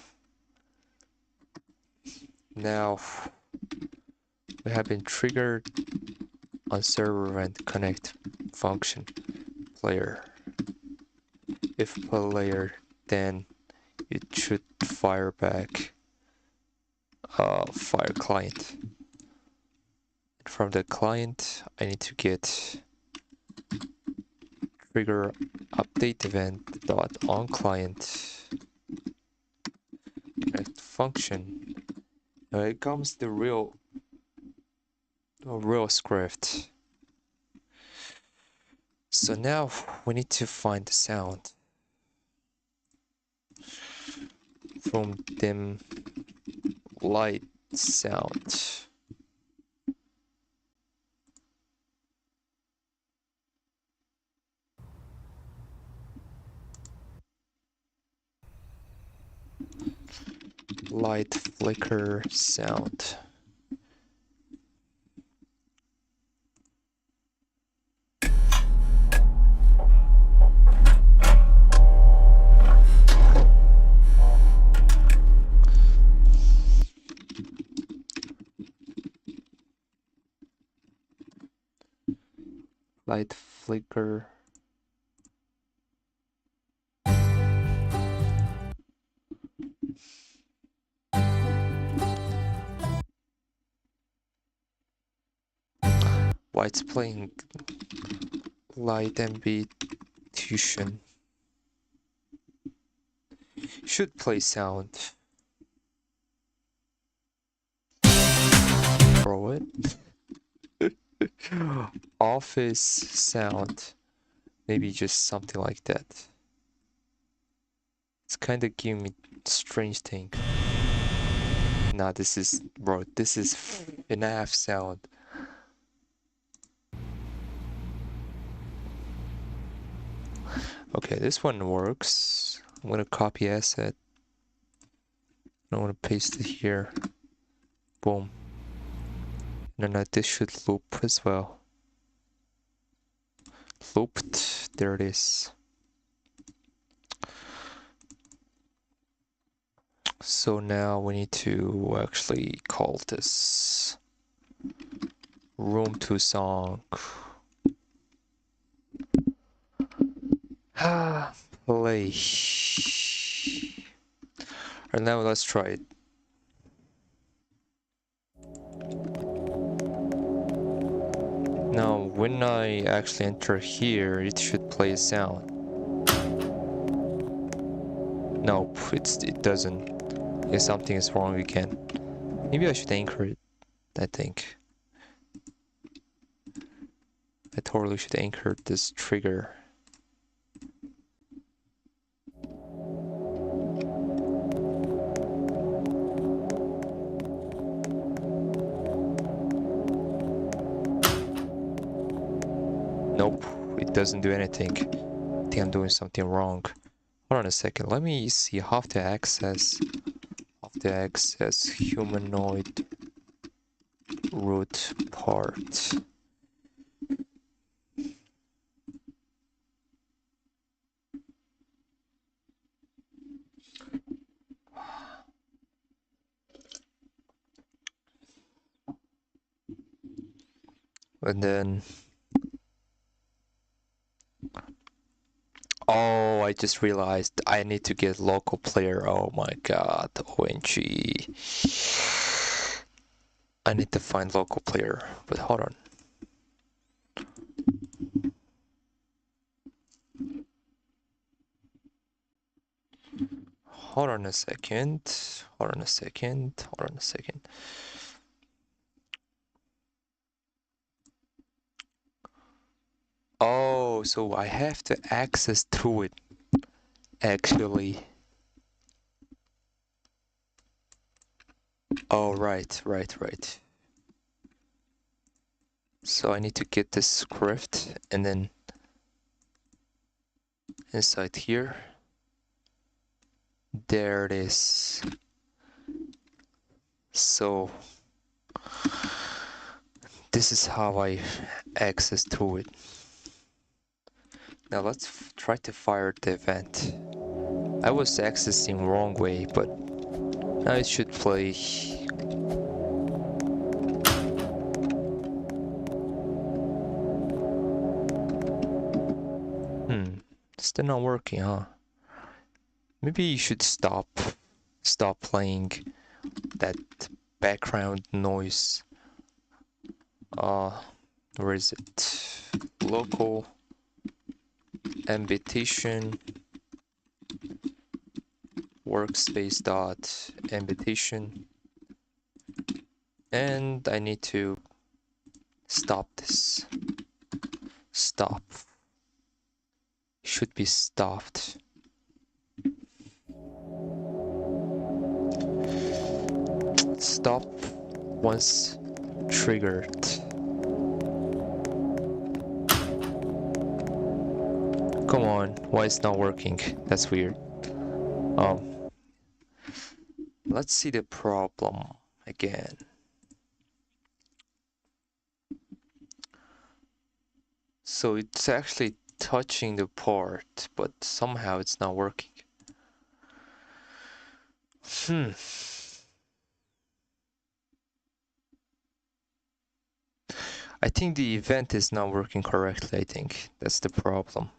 Now we have been triggered on server event connect function player. If player, then it should fire back fire client. From the client, I need to get trigger update event dot on client connect function. Now it comes the real script. So now we need to find the sound from dim light sound. Light flicker sound. Light flicker. Why it's playing light ambition. Should play sound. Or what? Office sound. Maybe just something like that. It's kind of giving me strange thing. Nah, this is, bro, this is FNAF sound. Okay, this one works. I'm gonna copy asset. I want to paste it here. Boom. And then this should loop as well. Looped. There it is. So now we need to actually call this room to song. Play. Alright, now let's try it. Now, when I actually enter here, it should play a sound. Nope, it doesn't. If something is wrong again. Maybe I should anchor it, I think. I totally should anchor this trigger. Nope, it doesn't do anything. I think I'm doing something wrong. Hold on a second, let me see how to access humanoid root part. And then Oh, I just realized I need to get local player. Oh my god, ONG. I need to find local player, but hold on. Hold on a second. Hold on a second. Hold on a second. Oh, so I have to access through it, actually. Oh, right. So I need to get this script and then inside here. There it is. So this is how I access through it. Now let's try to fire the event. I was accessing wrong way, but now it should play. Still not working, huh? Maybe you should stop playing that background noise. Where is it? Local invitation workspace dot invitation, and I need to stop this. Stop. Should be stopped. Stop once triggered. Come on, why it's not working? That's weird. Let's see the problem again. So it's actually touching the port, but somehow it's not working. I think the event is not working correctly, I think. That's the problem.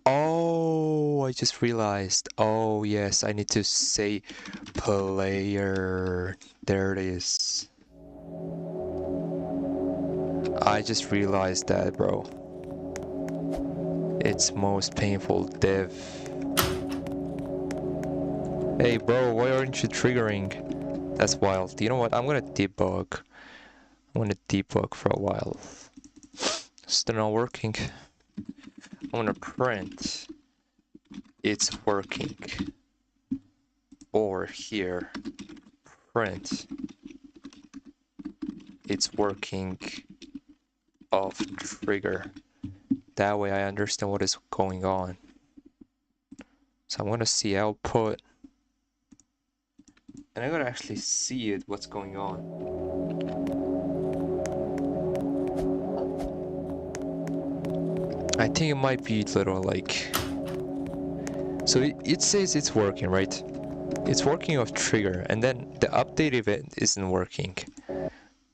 Oh, I just realized. Oh, yes, I need to say player. There it is. I just realized that, bro. It's most painful dev. Hey, bro, why aren't you triggering? That's wild. You know what? I'm gonna debug. I'm gonna debug for a while. Still not working. I'm gonna print. It's working. Or here, print. It's working of trigger. That way I understand what is going on. So I'm gonna see output. And I'm gonna actually see it, what's going on. I think it might be a little like... So it says it's working, right? It's working off trigger, and then the update event isn't working.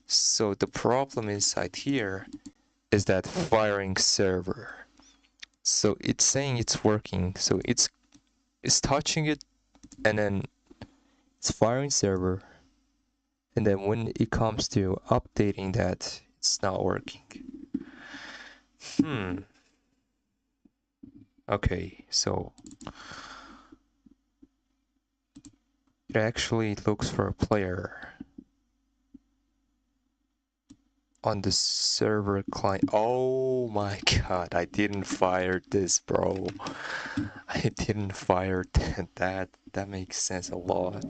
So the problem inside here is that firing server. So it's saying it's working, so it's touching it, and then it's firing server, and then when it comes to updating that, it's not working. Okay, so it actually looks for a player on the server client. Oh my god, I didn't fire this, bro. I didn't fire that. That makes sense a lot.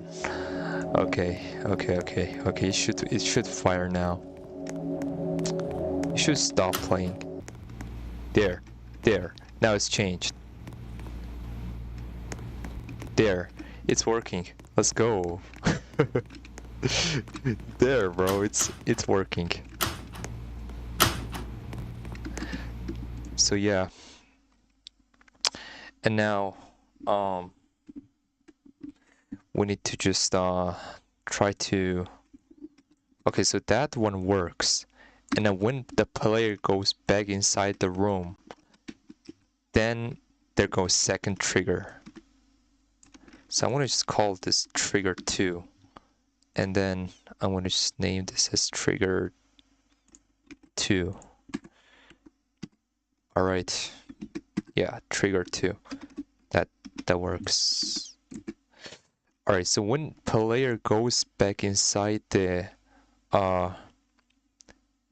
Okay. It should fire now. You should stop playing. There. Now it's changed. There. It's working. Let's go. There, bro. It's working. So yeah. And now we need to just try to... Okay, so that one works. And then when the player goes back inside the room, then there goes second trigger. So I'm gonna just call this trigger 2. And then I'm gonna just name this as trigger 2. Alright. Yeah, trigger 2. That works. Alright, so when player goes back inside the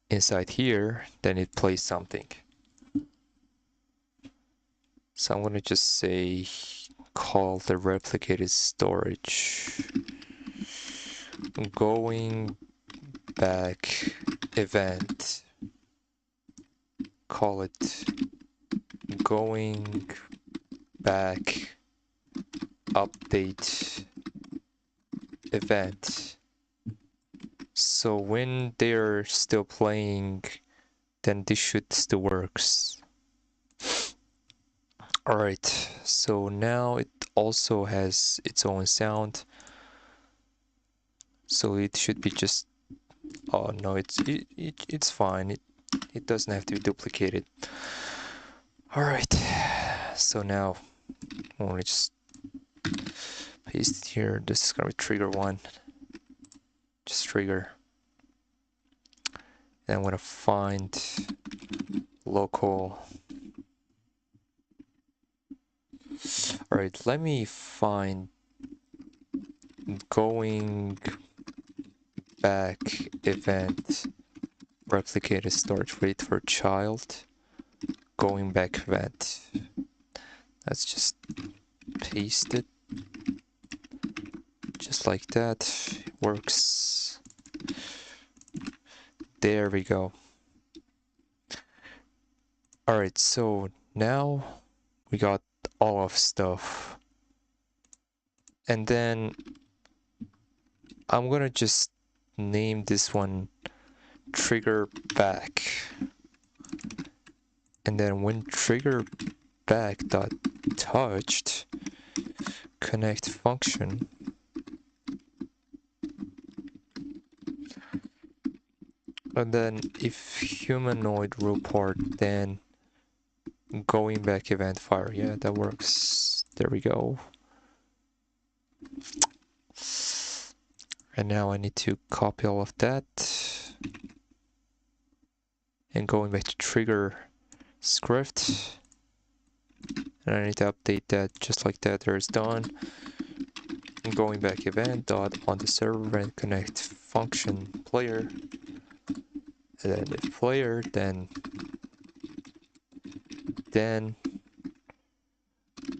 inside here, then it plays something. So I'm gonna just say call the replicated storage going back event. Call it going back update event. So when they're still playing, then this should still works. Alright, so now it also has its own sound. So it should be just, oh no, it's fine. It doesn't have to be duplicated. Alright, so now I'm gonna just paste it here. This is gonna be trigger 1. Just trigger. And I'm gonna find local. Alright, let me find going back event replicated storage. Wait for child going back event. Let's just paste it just like that. It works. There we go. Alright, so now we got all of stuff, and then I'm gonna just name this one trigger back, and then when trigger back dot touched connect function, and then if humanoid report, then going back event fire. Yeah, that works. There we go. And now I need to copy all of that and going back to trigger script, and I need to update that just like that. There is done. And going back event dot on the server and connect function player, and then if player, then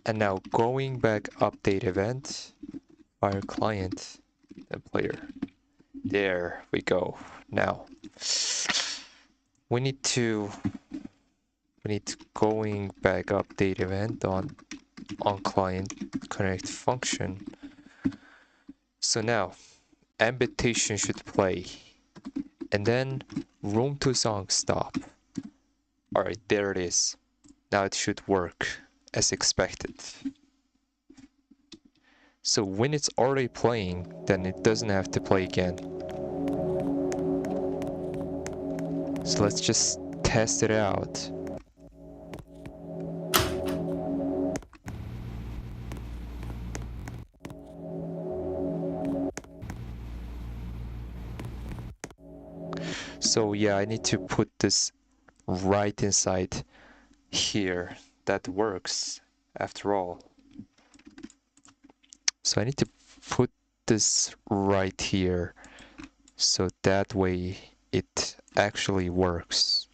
and now going back update event fire client and player. There we go. Now we need to going back update event on client connect function. So now ambitation should play, and then room to song stop. Alright, there it is. Now it should work as expected. So when it's already playing, then it doesn't have to play again. So let's just test it out. So yeah, I need to put this right inside here. That works after all. So I need to put this right here, so that way it actually works.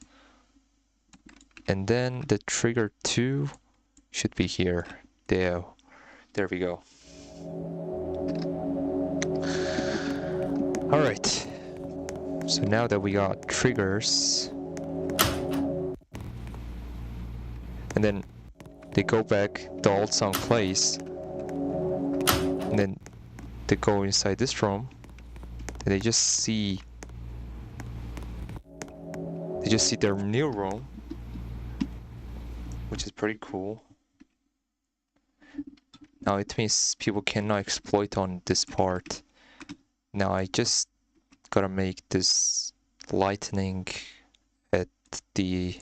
And then the trigger 2 should be here. There we go. Alright, so now that we got triggers, and then they go back, the old song plays, and then they go inside this room, and they just see their new room, which is pretty cool. Now it means people cannot exploit on this part. Now I just gotta make this lightning at the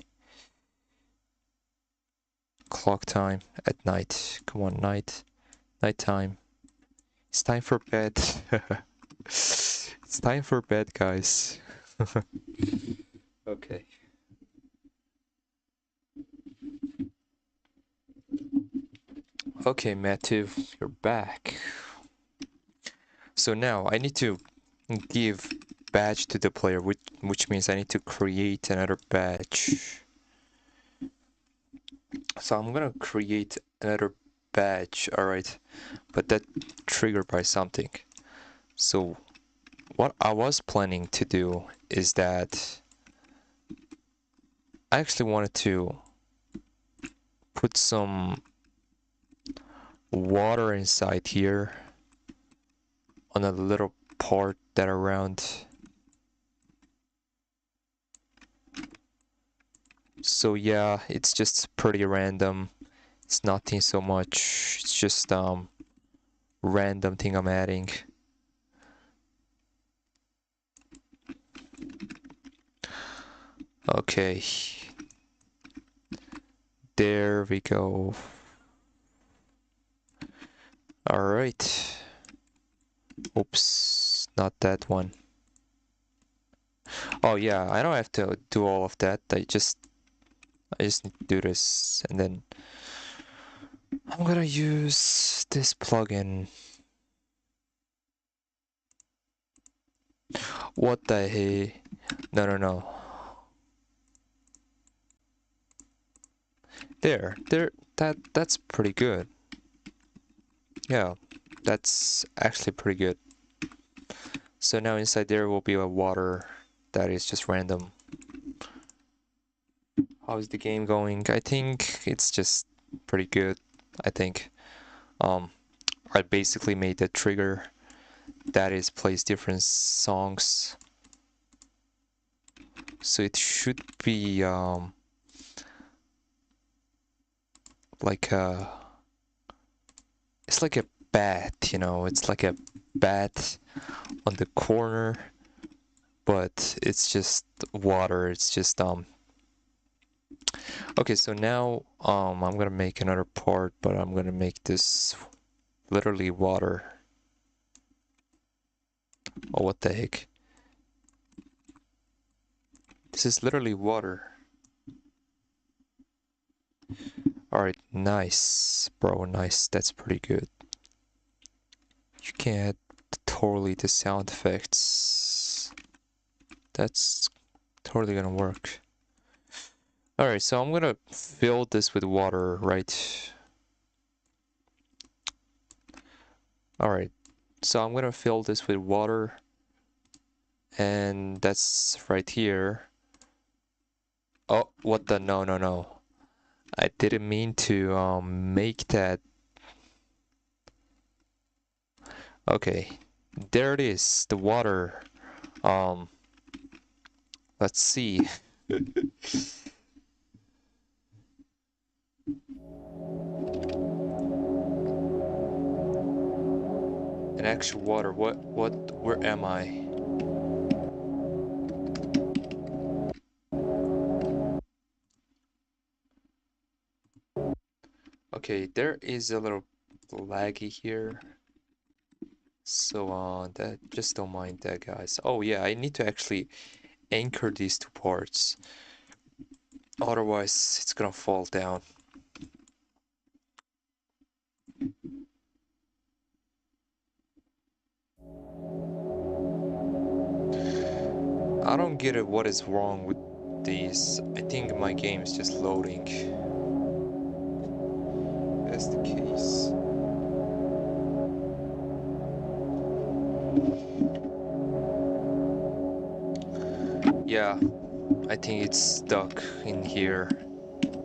clock time at night. Come on, nighttime. It's time for bed. It's time for bed, guys. Okay. Okay, Matthew, you're back. So now I need to give badge to the player, which means I need to create another badge. So I'm gonna create another badge, alright, but that triggered by something. So what I was planning to do is that I actually wanted to put some water inside here on a little part that around. So yeah, it's just pretty random. It's nothing so much. It's just random thing I'm adding. Okay. There we go. Alright. Oops, not that one. Oh yeah, I don't have to do all of that. I just need to do this, and then I'm gonna use this plugin. What the hey? No. There, that's pretty good. Yeah, that's actually pretty good. So now inside there will be a water that is just random. How's the game going? I think it's just pretty good. I think I basically made the trigger that is plays different songs, so it should be like it's like a bat, you know, it's like a bat on the corner, but it's just water. It's just okay, so now I'm gonna make another part, but I'm gonna make this literally water. Oh, what the heck? This is literally water. Alright, nice, bro, nice. That's pretty good. You can add totally the sound effects. That's totally gonna work. Alright, so I'm gonna fill this with water, right? Alright, so I'm gonna fill this with water, and that's right here. Oh, what the? No. I didn't mean to make that. Okay, there it is, the water. Let's see. An actual water. Where am I? Okay, there is a little laggy here. So that just don't mind that, guys. Oh yeah, I need to actually anchor these two parts. Otherwise, it's gonna fall down. I don't get it. What is wrong with these? I think my game is just loading. That's the case. Yeah, I think it's stuck in here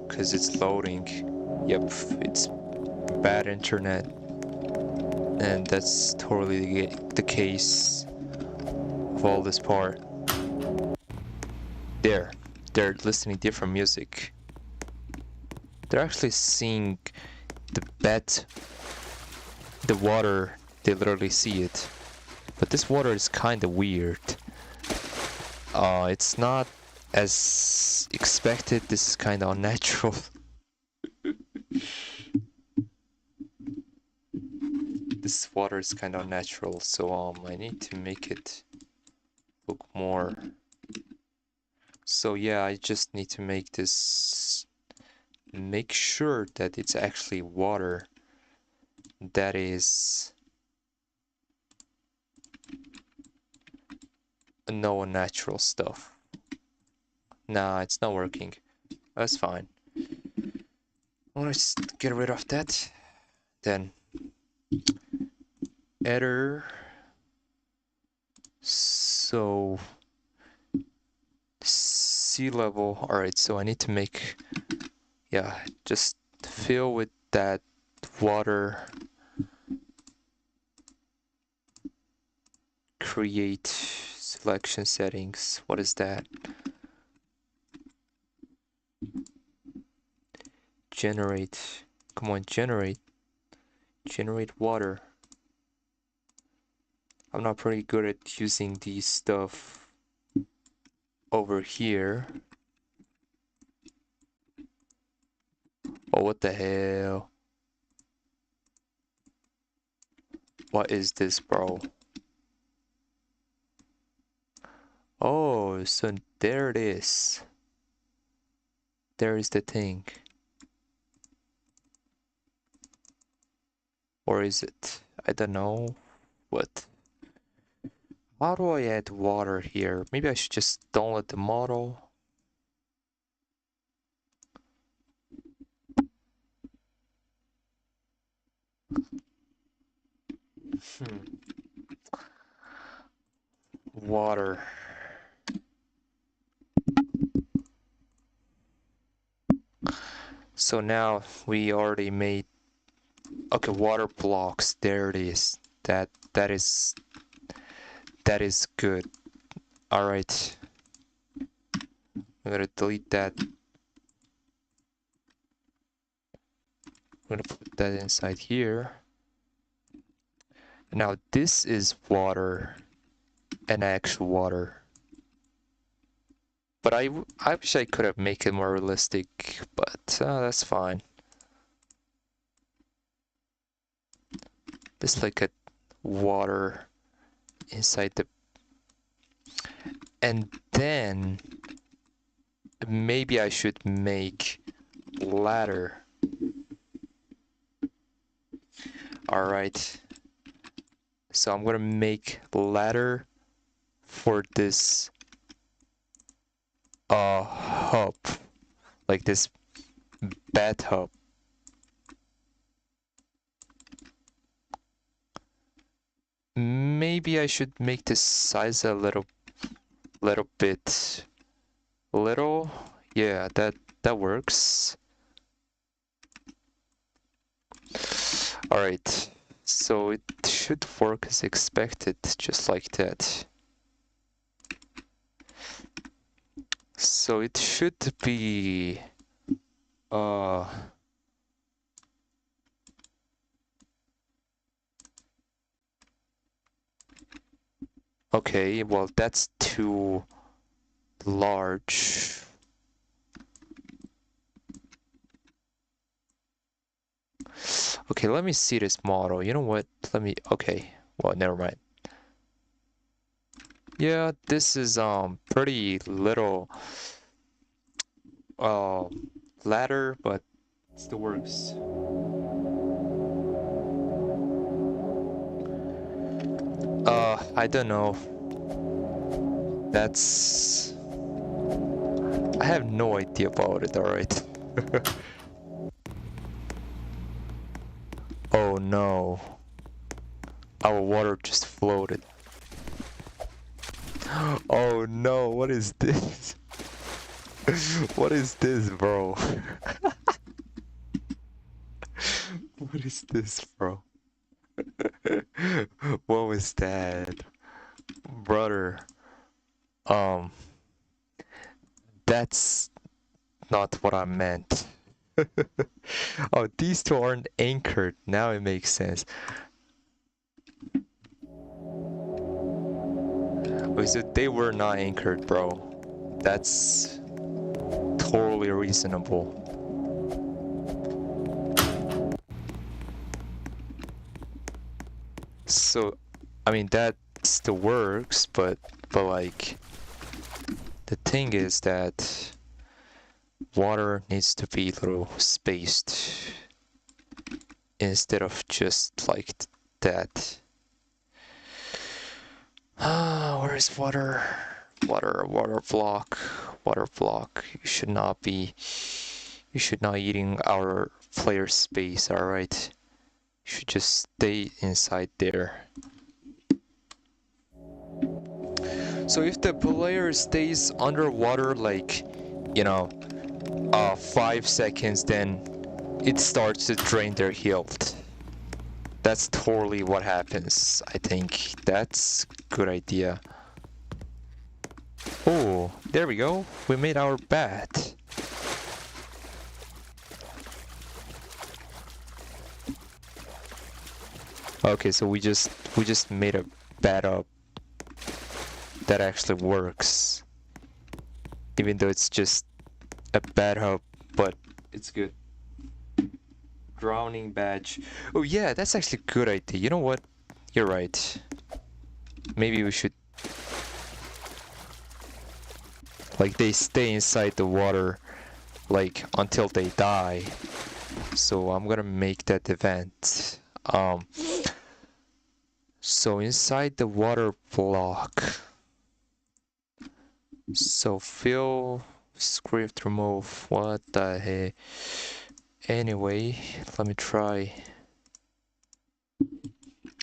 because it's loading. Yep, it's bad internet, and that's totally the case of all this part. They're listening different music. They're actually seeing the bed, the water. They literally see it, but this water is kind of weird. It's not as expected. This is kind of unnatural. This water is kind of unnatural, so I need to make it look more. So yeah, I just need to make this, make sure that it's actually water that is no unnatural stuff. Nah, it's not working. That's fine. Let's get rid of that. Then error. So sea level. Alright, so I need to make, yeah, just fill with that water. Create selection settings. What is that? Generate. Come on, generate. Generate water. I'm not pretty good at using these stuff over here. Oh, what the hell? What is this, bro? Oh, so there it is. There is the thing. Or is it? I don't know. What? How do I add water here? Maybe I should just download the model. Water. So now we already made, okay, water blocks. There it is. That is good. All right. I'm gonna delete that. I'm gonna put that inside here. Now this is water, an actual water. But I wish I could have made it more realistic, but that's fine. Just like a water inside the, and then maybe I should make ladder. All right. So I'm gonna make ladder for this hub, like this bed hub. Maybe I should make this size a little bit little. Yeah, that works. All right. So it should work as expected, just like that. So it should be okay, well that's too large. Okay, let me see this model. You know what? Okay. Well, never mind. Yeah, this is pretty little ladder, but it still works. I don't know. That's, I have no idea about it, alright. Oh no. Our water just floated. Oh no, what is this? What is this, bro? What is this, bro? What was that? Brother, that's not what I meant. Oh, these two aren't anchored. Now it makes sense. Okay, so they were not anchored, bro. That's totally reasonable. So, I mean, that still works, but like, the thing is that water needs to be a little spaced instead of just like that. Ah, where is water? Water block. Water block. You should not eating our player space, alright? You should just stay inside there. So if the player stays underwater like, you know, 5 seconds, then it starts to drain their health. That's totally what happens. I think that's a good idea. Oh, there we go. We made our bat. Okay, so we just made a bat up that actually works. Even though it's just a bad hub, but it's good. Drowning badge. Oh yeah, that's actually a good idea. You know what? You're right. Maybe we should... Like, they stay inside the water, like, until they die. So I'm gonna make that event. So inside the water block. So fill script remove. What the heck? Anyway, let me try.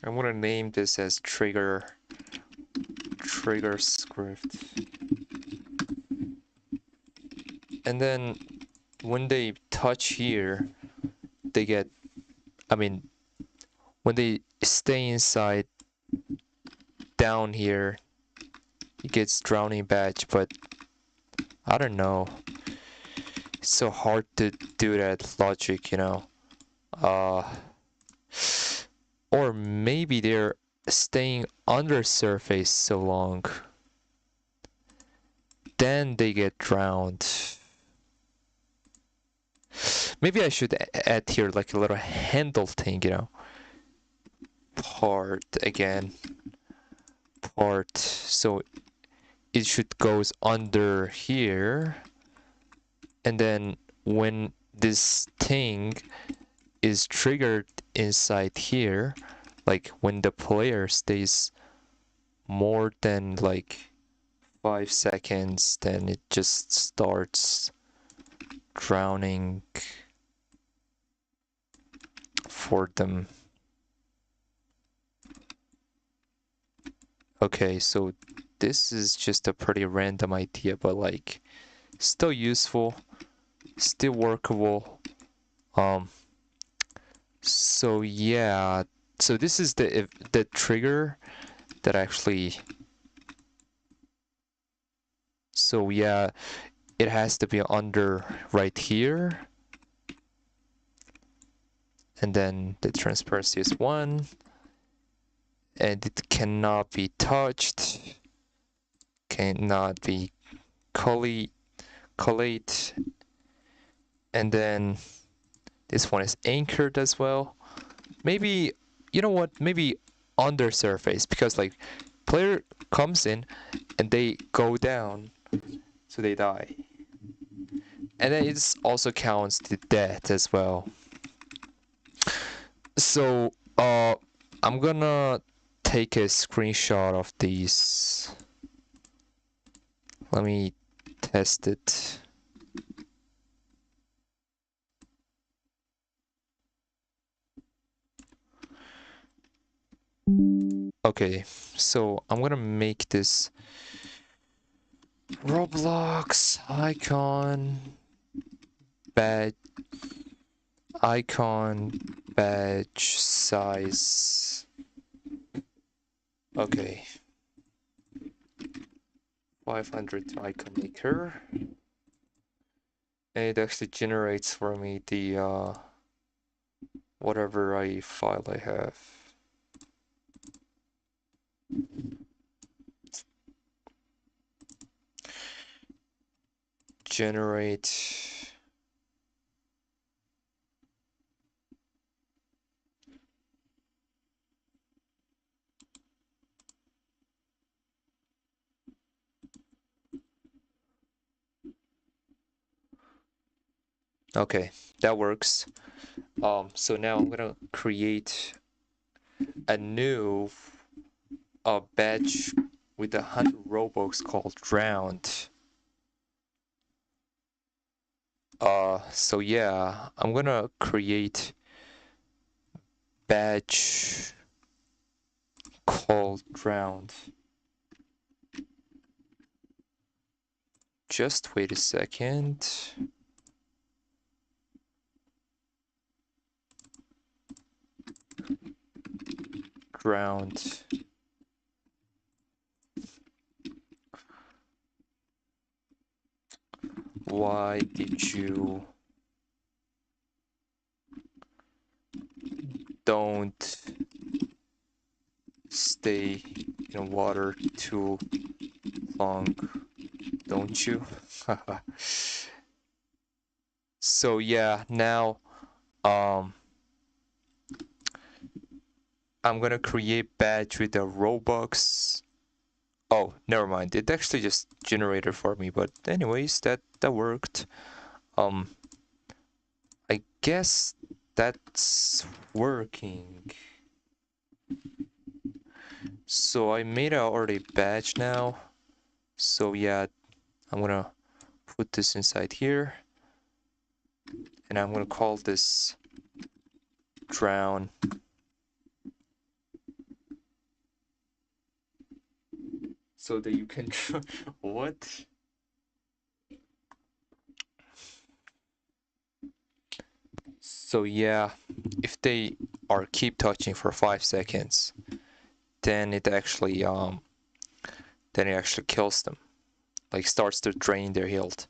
I'm gonna name this as trigger script. And then when they touch here, they get, I mean, when they stay inside down here, it gets drowning badge, but I don't know. It's so hard to do that logic, you know. Or maybe they're staying under surface so long. Then they get drowned. Maybe I should add here like a little handle thing, you know. Part again. Part. So it should goes under here. And then when this thing is triggered inside here, like when the player stays more than like 5 seconds, then it just starts drowning for them. Okay, so this is just a pretty random idea, but like still useful, still workable. So yeah, so this is the trigger that actually, so yeah, it has to be under right here. And then the transparency is 1. And it cannot be touched. Cannot be collate. And then this one is anchored as well. Maybe, you know what? Maybe under surface, because like player comes in and they go down, so they die. And then it also counts the death as well. So I'm gonna take a screenshot of these. Let me test it. Okay, so I'm gonna make this Roblox icon badge size. Okay. 500 icon maker. And it actually generates for me the whatever file I have. generate. Okay, that works. So now I'm gonna create a new badge with 100 Robux called Drowned. So yeah, I'm gonna create badge called Drowned. Just wait a second. Drowned. Why did you don't stay in water too long, don't you? So yeah, now I'm gonna create badge with the Robux. Oh, never mind. It actually just generated for me, but anyways, that worked. I guess that's working. So I made already badge now. So yeah, I'm gonna put this inside here, and I'm gonna call this drown. So that you can what? So yeah, if they are keep touching for 5 seconds, then it actually kills them. Like starts to drain their health.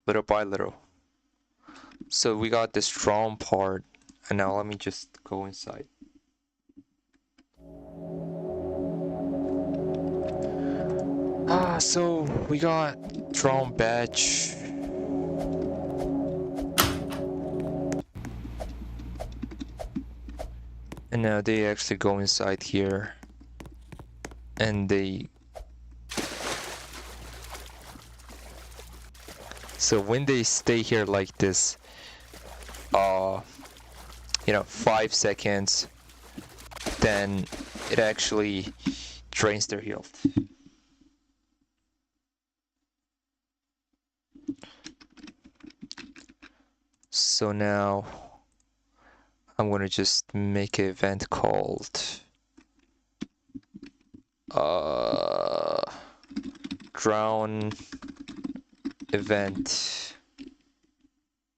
Little by little. So we got this strong part, and now let me just go inside. So we got drone badge. And now they actually go inside here. And they... So when they stay here like this, 5 seconds, then it actually drains their health. So now I'm gonna just make an event called drown event.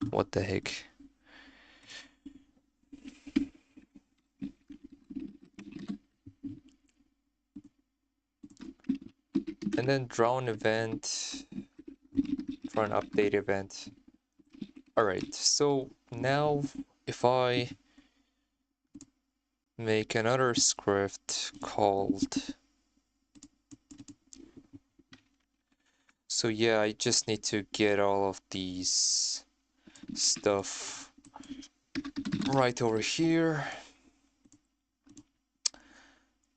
What the heck? And then drown event, drown update event. Alright, so now if I make another script called... So yeah, I just need to get all of these stuff right over here.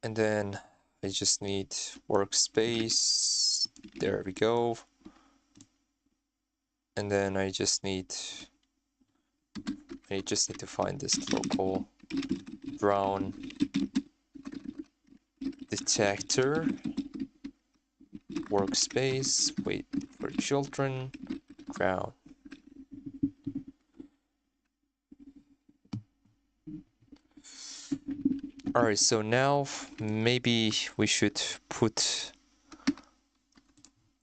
And then I just need workspace. There we go. And then I just need to find this local drown detector. Workspace, wait for children, drown. Alright, so now maybe we should put...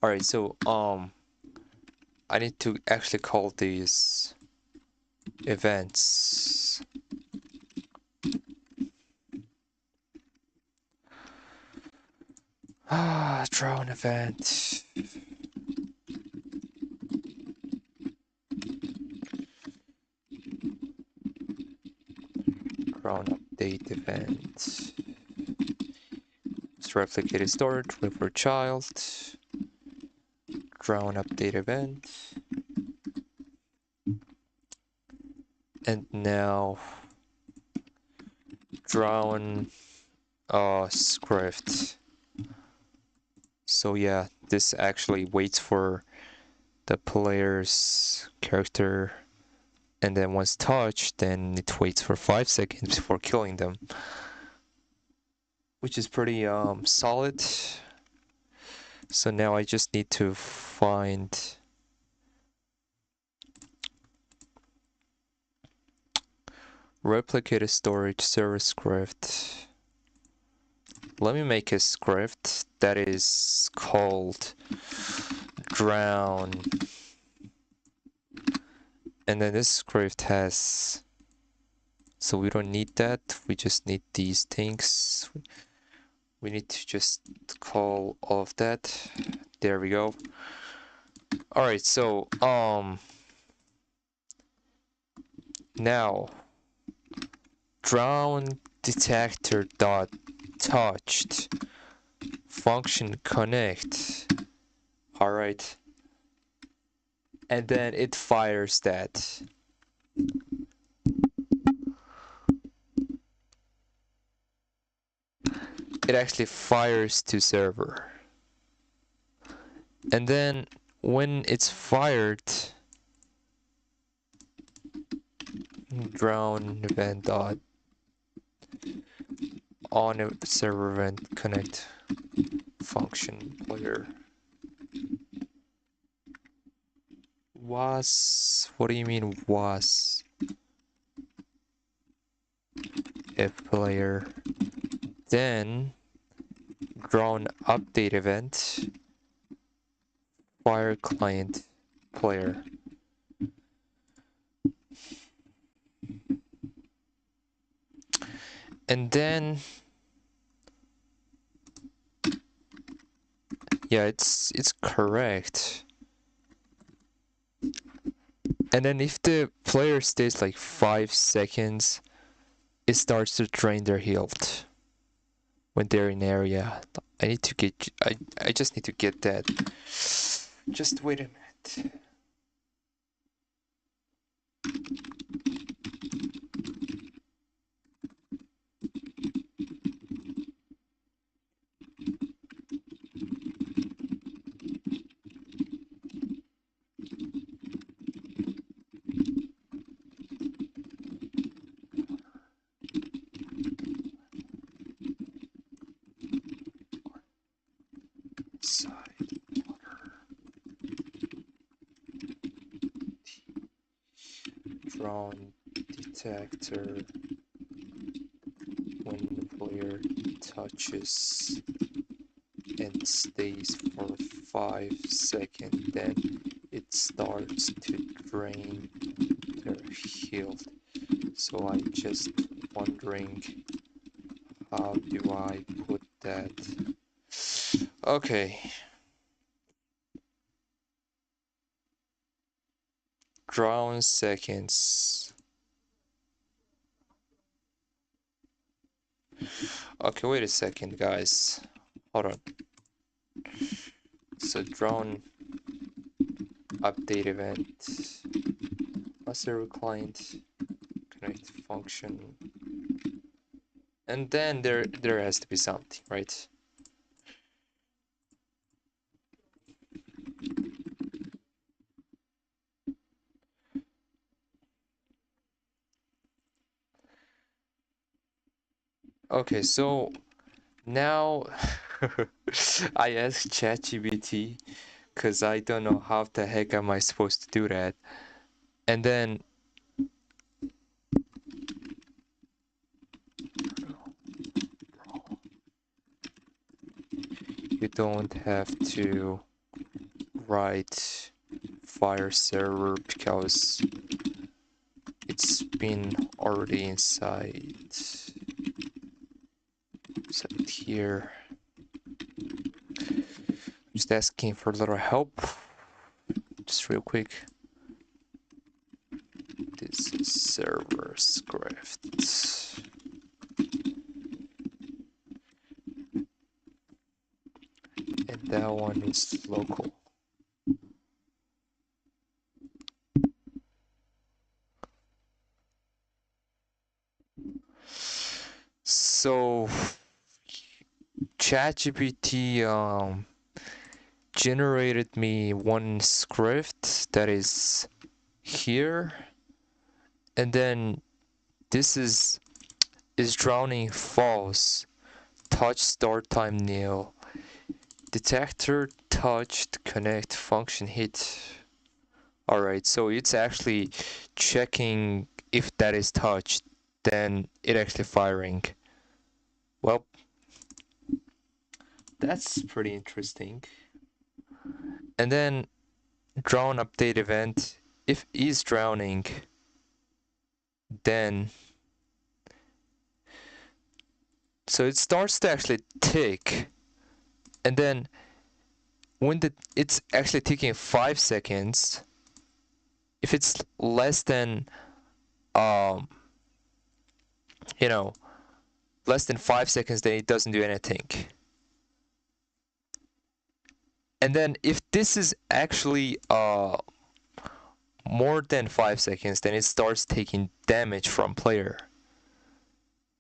Alright, so I need to actually call these events. Drown event. Drown update event. It's replicated storage, wait for child. Drown update event. And now drown script. So yeah, this actually waits for the player's character, and then once touched, then it waits for 5 seconds before killing them, which is pretty solid. So now I just need to find replicated storage server script. Let me make a script that is called drown, and then this script has, so we don't need that, we just need these things. We need to just call all of that. There we go. All right, so now drown detector dot touched function connect. All right, and then it fires that. It actually fires to server, and then when it's fired, drown event dot on a server event connect function player. Was, what do you mean was? If player, then drown update event fire client player. And then yeah, it's correct. And then if the player stays like 5 seconds, it starts to drain their health when they're in area. I need to get, I just need to get that. Just wait a minute. Side drown detector when the player touches and stays for 5 seconds, then it starts to drain their health. So I'm just wondering, how do I put that? Okay. Drown seconds. Okay, wait a second, guys. Hold on. So drown update event, server client connect function, and then there has to be something, right? Okay, so now I asked ChatGPT because I don't know how the heck am I supposed to do that, and then you don't have to write fire server because it's been already inside here. Just asking for a little help, just real quick. This is server script, and that one is local. So ChatGPT generated me one script that is here, and then this is drowning false, touch start time nil, detector touched connect function hit. Alright, so it's actually checking if that is touched, then it actually firing. Well, that's pretty interesting. And then drown update event, if is drowning, then so it starts to actually tick, and then when it's actually ticking 5 seconds, if it's less than you know, less than 5 seconds, then it doesn't do anything. And then if this is actually more than 5 seconds, then it starts taking damage from player.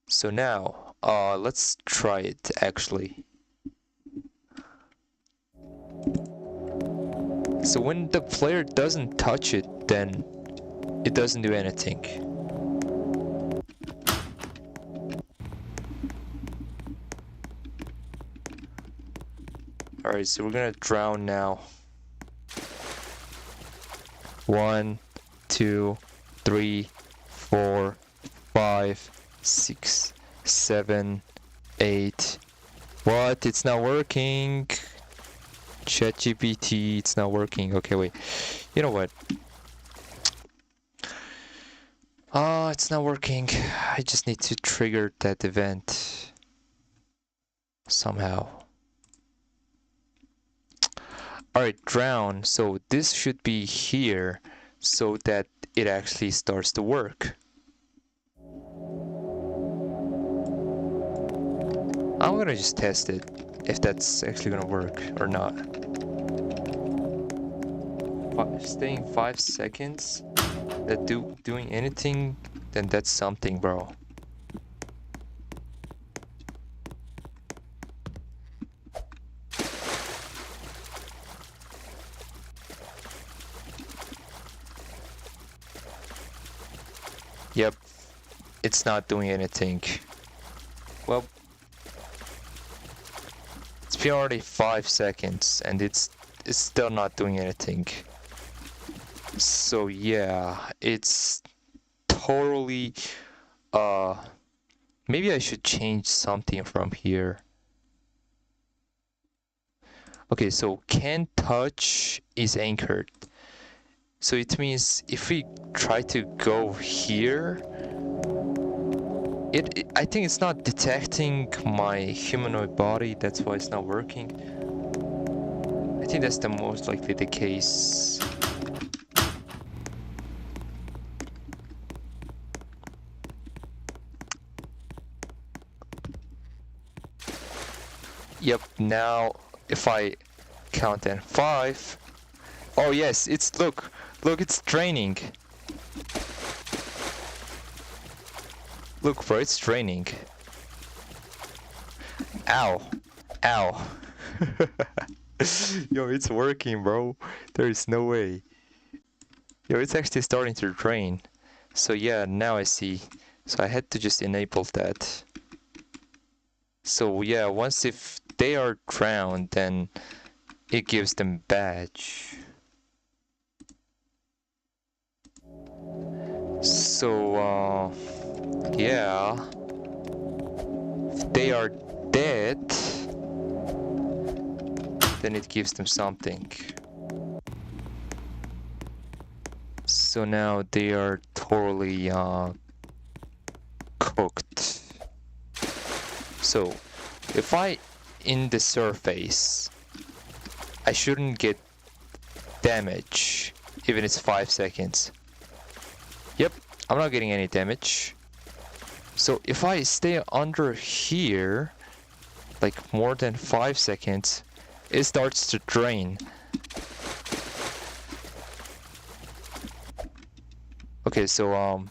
So now let's try it actually. So when the player doesn't touch it, then it doesn't do anything. Alright, so we're gonna drown now. 1, 2, 3, 4, 5, 6, 7, 8. What? It's not working. ChatGPT, it's not working. Okay, wait. You know what? It's not working. I just need to trigger that event somehow. Alright, drown. So this should be here so that it actually starts to work. I'm gonna just test it, if that's actually gonna work or not. Staying 5 seconds, that doing anything, then that's something, bro. Yep, it's not doing anything. Well, it's been already 5 seconds and it's still not doing anything. So yeah, it's totally maybe I should change something from here. Okay, so can't touch is anchored. So it means if we try to go here, I think it's not detecting my humanoid body, that's why it's not working. I think that's the most likely the case. Yep, now if I count in 5. Oh yes, it's look, it's draining. Look bro, it's draining. Ow. Ow. Yo, it's working, bro. There is no way. Yo, it's actually starting to drain. So yeah, now I see. So I had to just enable that. So yeah, once if they are drowned, then it gives them badge. So yeah, if they are dead, then it gives them something. So now they are totally cooked. So if I in the surface, I shouldn't get damage even it's 5 seconds. Yep, I'm not getting any damage. So if I stay under here like more than 5 seconds, it starts to drain. Okay, so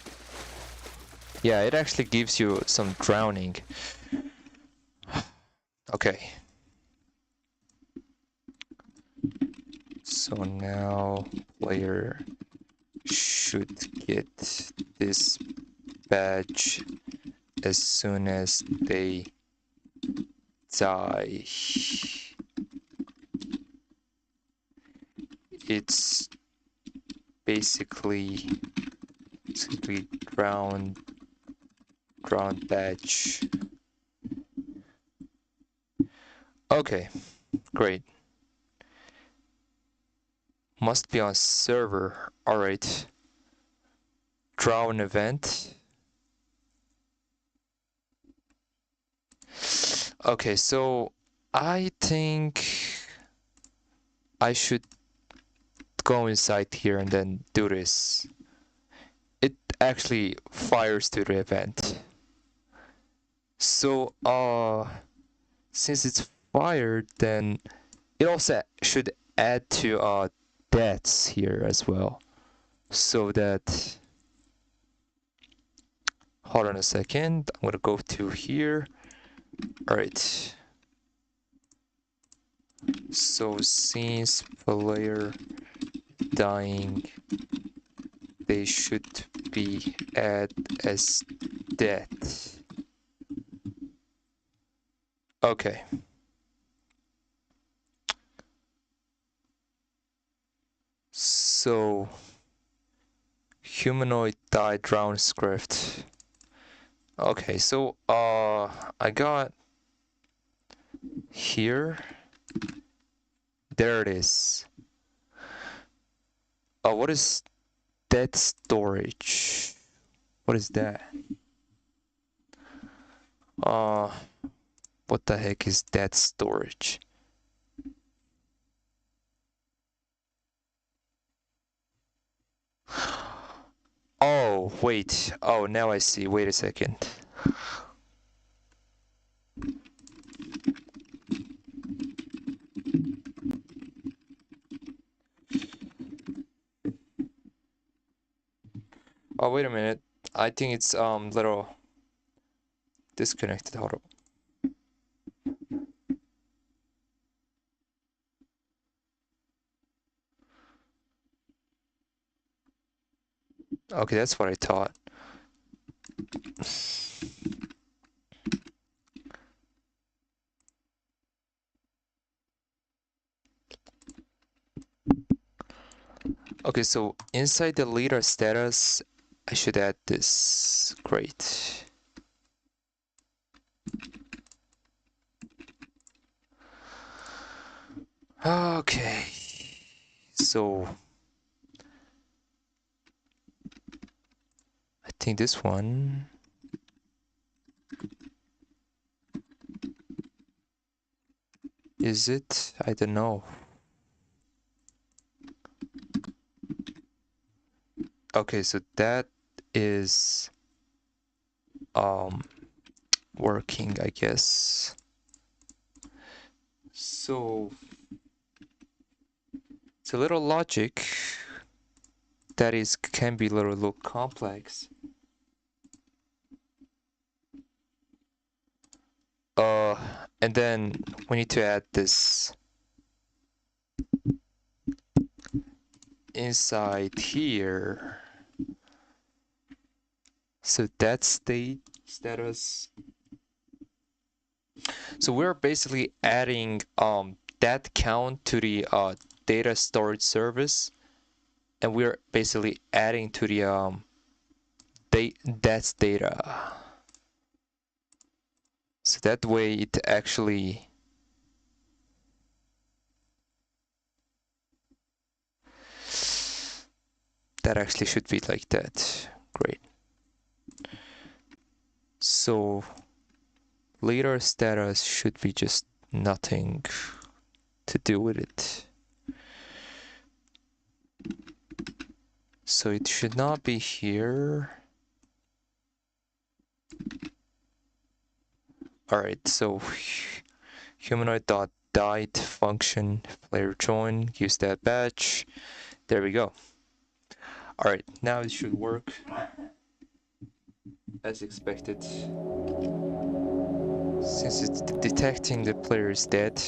yeah, it actually gives you some drowning. Okay. So now player should get this badge as soon as they die. It's basically ground badge. Okay, great. Must be on server. Alright. Draw an event. Okay, so I think I should go inside here and then do this. It actually fires to the event. So since it's fired, then it also should add to deaths here as well. So that, hold on a second, I'm gonna go to here. Alright. So since player dying, they should be add as death. Okay. So humanoid die drown script. Okay, so I got here. There it is. What is dead storage? What is that? What the heck is dead storage? Oh, wait. Oh, now I see. Wait a second. Oh, wait a minute. I think it's little disconnected. Hold up. Okay, that's what I thought. Okay, so inside the leader status, I should add this. Great. Okay. So I think this one. Is it? I don't know. Okay, so that is working, I guess. So it's a little logic that is can be a little complex. And then we need to add this inside here. So that status. So we're basically adding that count to the data storage service, and we're basically adding to the that's data. So that way it actually should be like that. Great. So later status should be just nothing to do with it. So it should not be here. Alright, so humanoid.died function player join, use that badge. There we go. Alright, now it should work as expected. Since it's detecting the player is dead.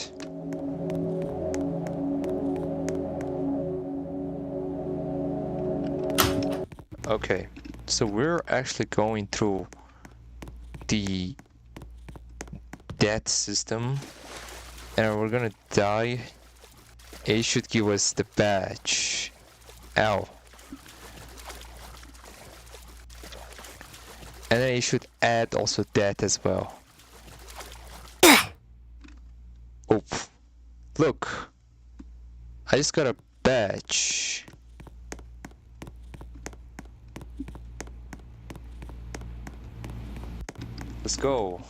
Okay, so we're actually going through the death system and we're gonna die. It should give us the badge. Ow. And then it should add also death as well. Oh, look. I just got a badge. Let's go.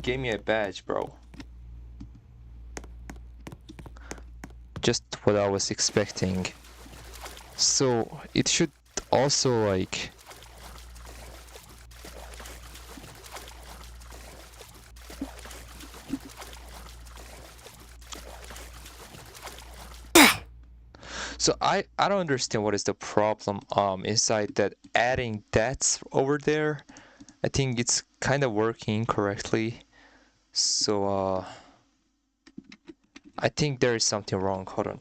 Give me a badge, bro. Just what I was expecting. So it should also like so I don't understand what is the problem inside that adding deaths over there. I think it's kind of working correctly. So I think there is something wrong. Hold on.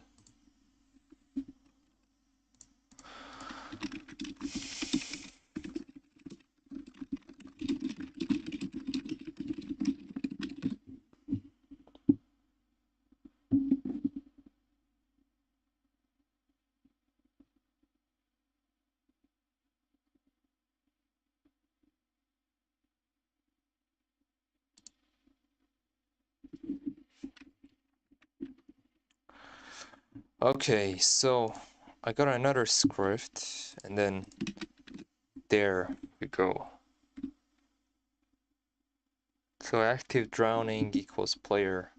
Okay, so I got another script and then there we go. So active drowning equals player.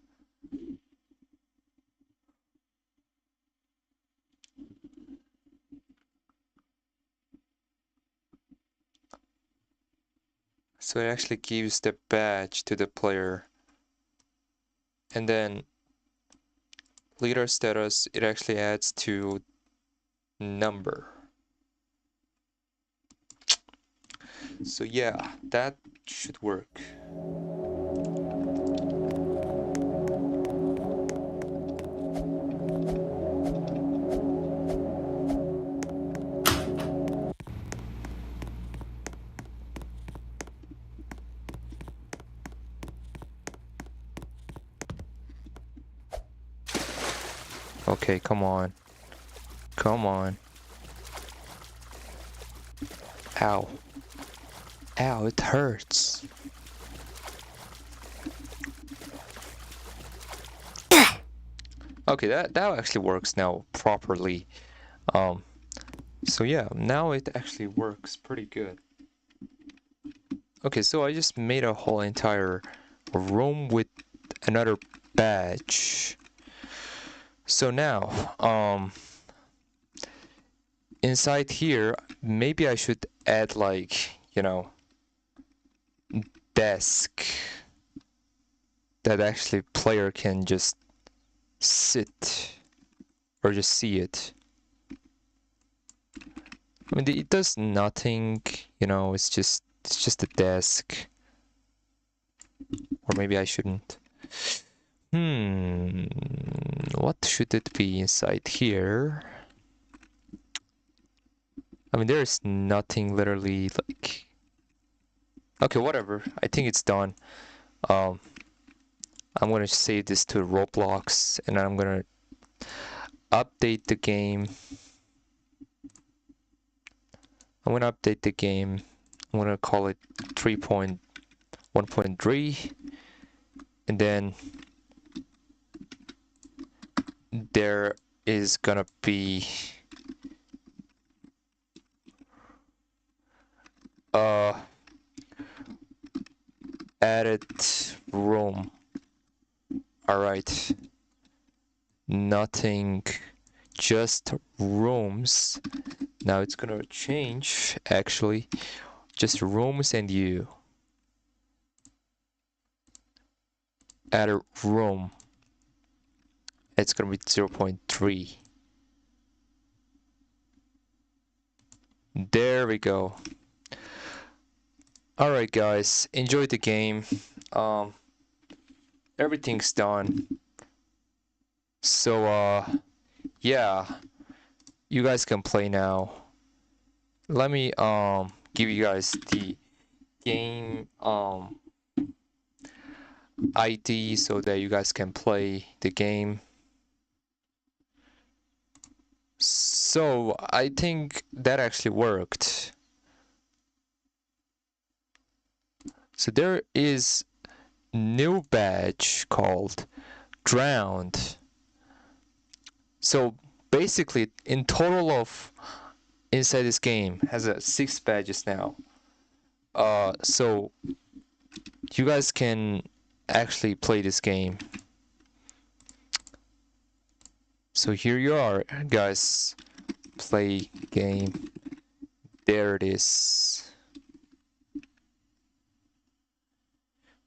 So it actually gives the badge to the player. And then leader status, it actually adds to number. So yeah, that should work. Okay, come on. Come on. Ow. Ow, it hurts. Okay, that actually works now properly. So yeah, now it actually works pretty good. Okay, so I just made a whole entire room with another badge. So now, inside here, maybe I should add like, you know, desk that actually player can just sit or just see it. I mean, it does nothing, you know, it's just a desk. Or maybe I shouldn't. What should it be inside here? I mean, there's nothing literally like... Okay, whatever. I think it's done. I'm gonna save this to Roblox and I'm gonna update the game. I'm gonna update the game. I'm gonna call it 3.1.3 and then there is gonna be added room. Alright. Nothing, just rooms. Now it's gonna change actually. Just rooms and you. Add a room. It's gonna be 0.3. There we go. Alright guys, enjoy the game. Everything's done. So yeah, you guys can play now. Let me give you guys the game ID so that you guys can play the game. So I think that actually worked. So there is new badge called Drowned. So basically, in total of inside this game has 6 badges now. So you guys can actually play this game. So here you are, guys. Play game. There it is.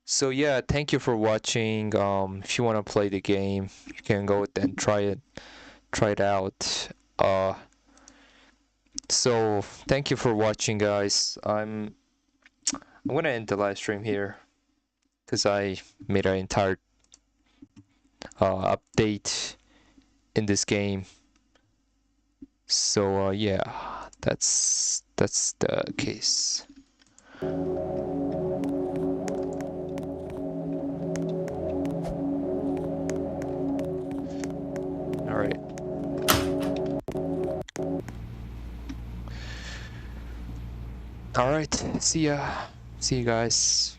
So yeah, thank you for watching. If you want to play the game, you can go and try it out. So thank you for watching, guys. I'm gonna end the live stream here because I made an entire update in this game. So yeah, that's the case. All right. All right. See ya. See you guys.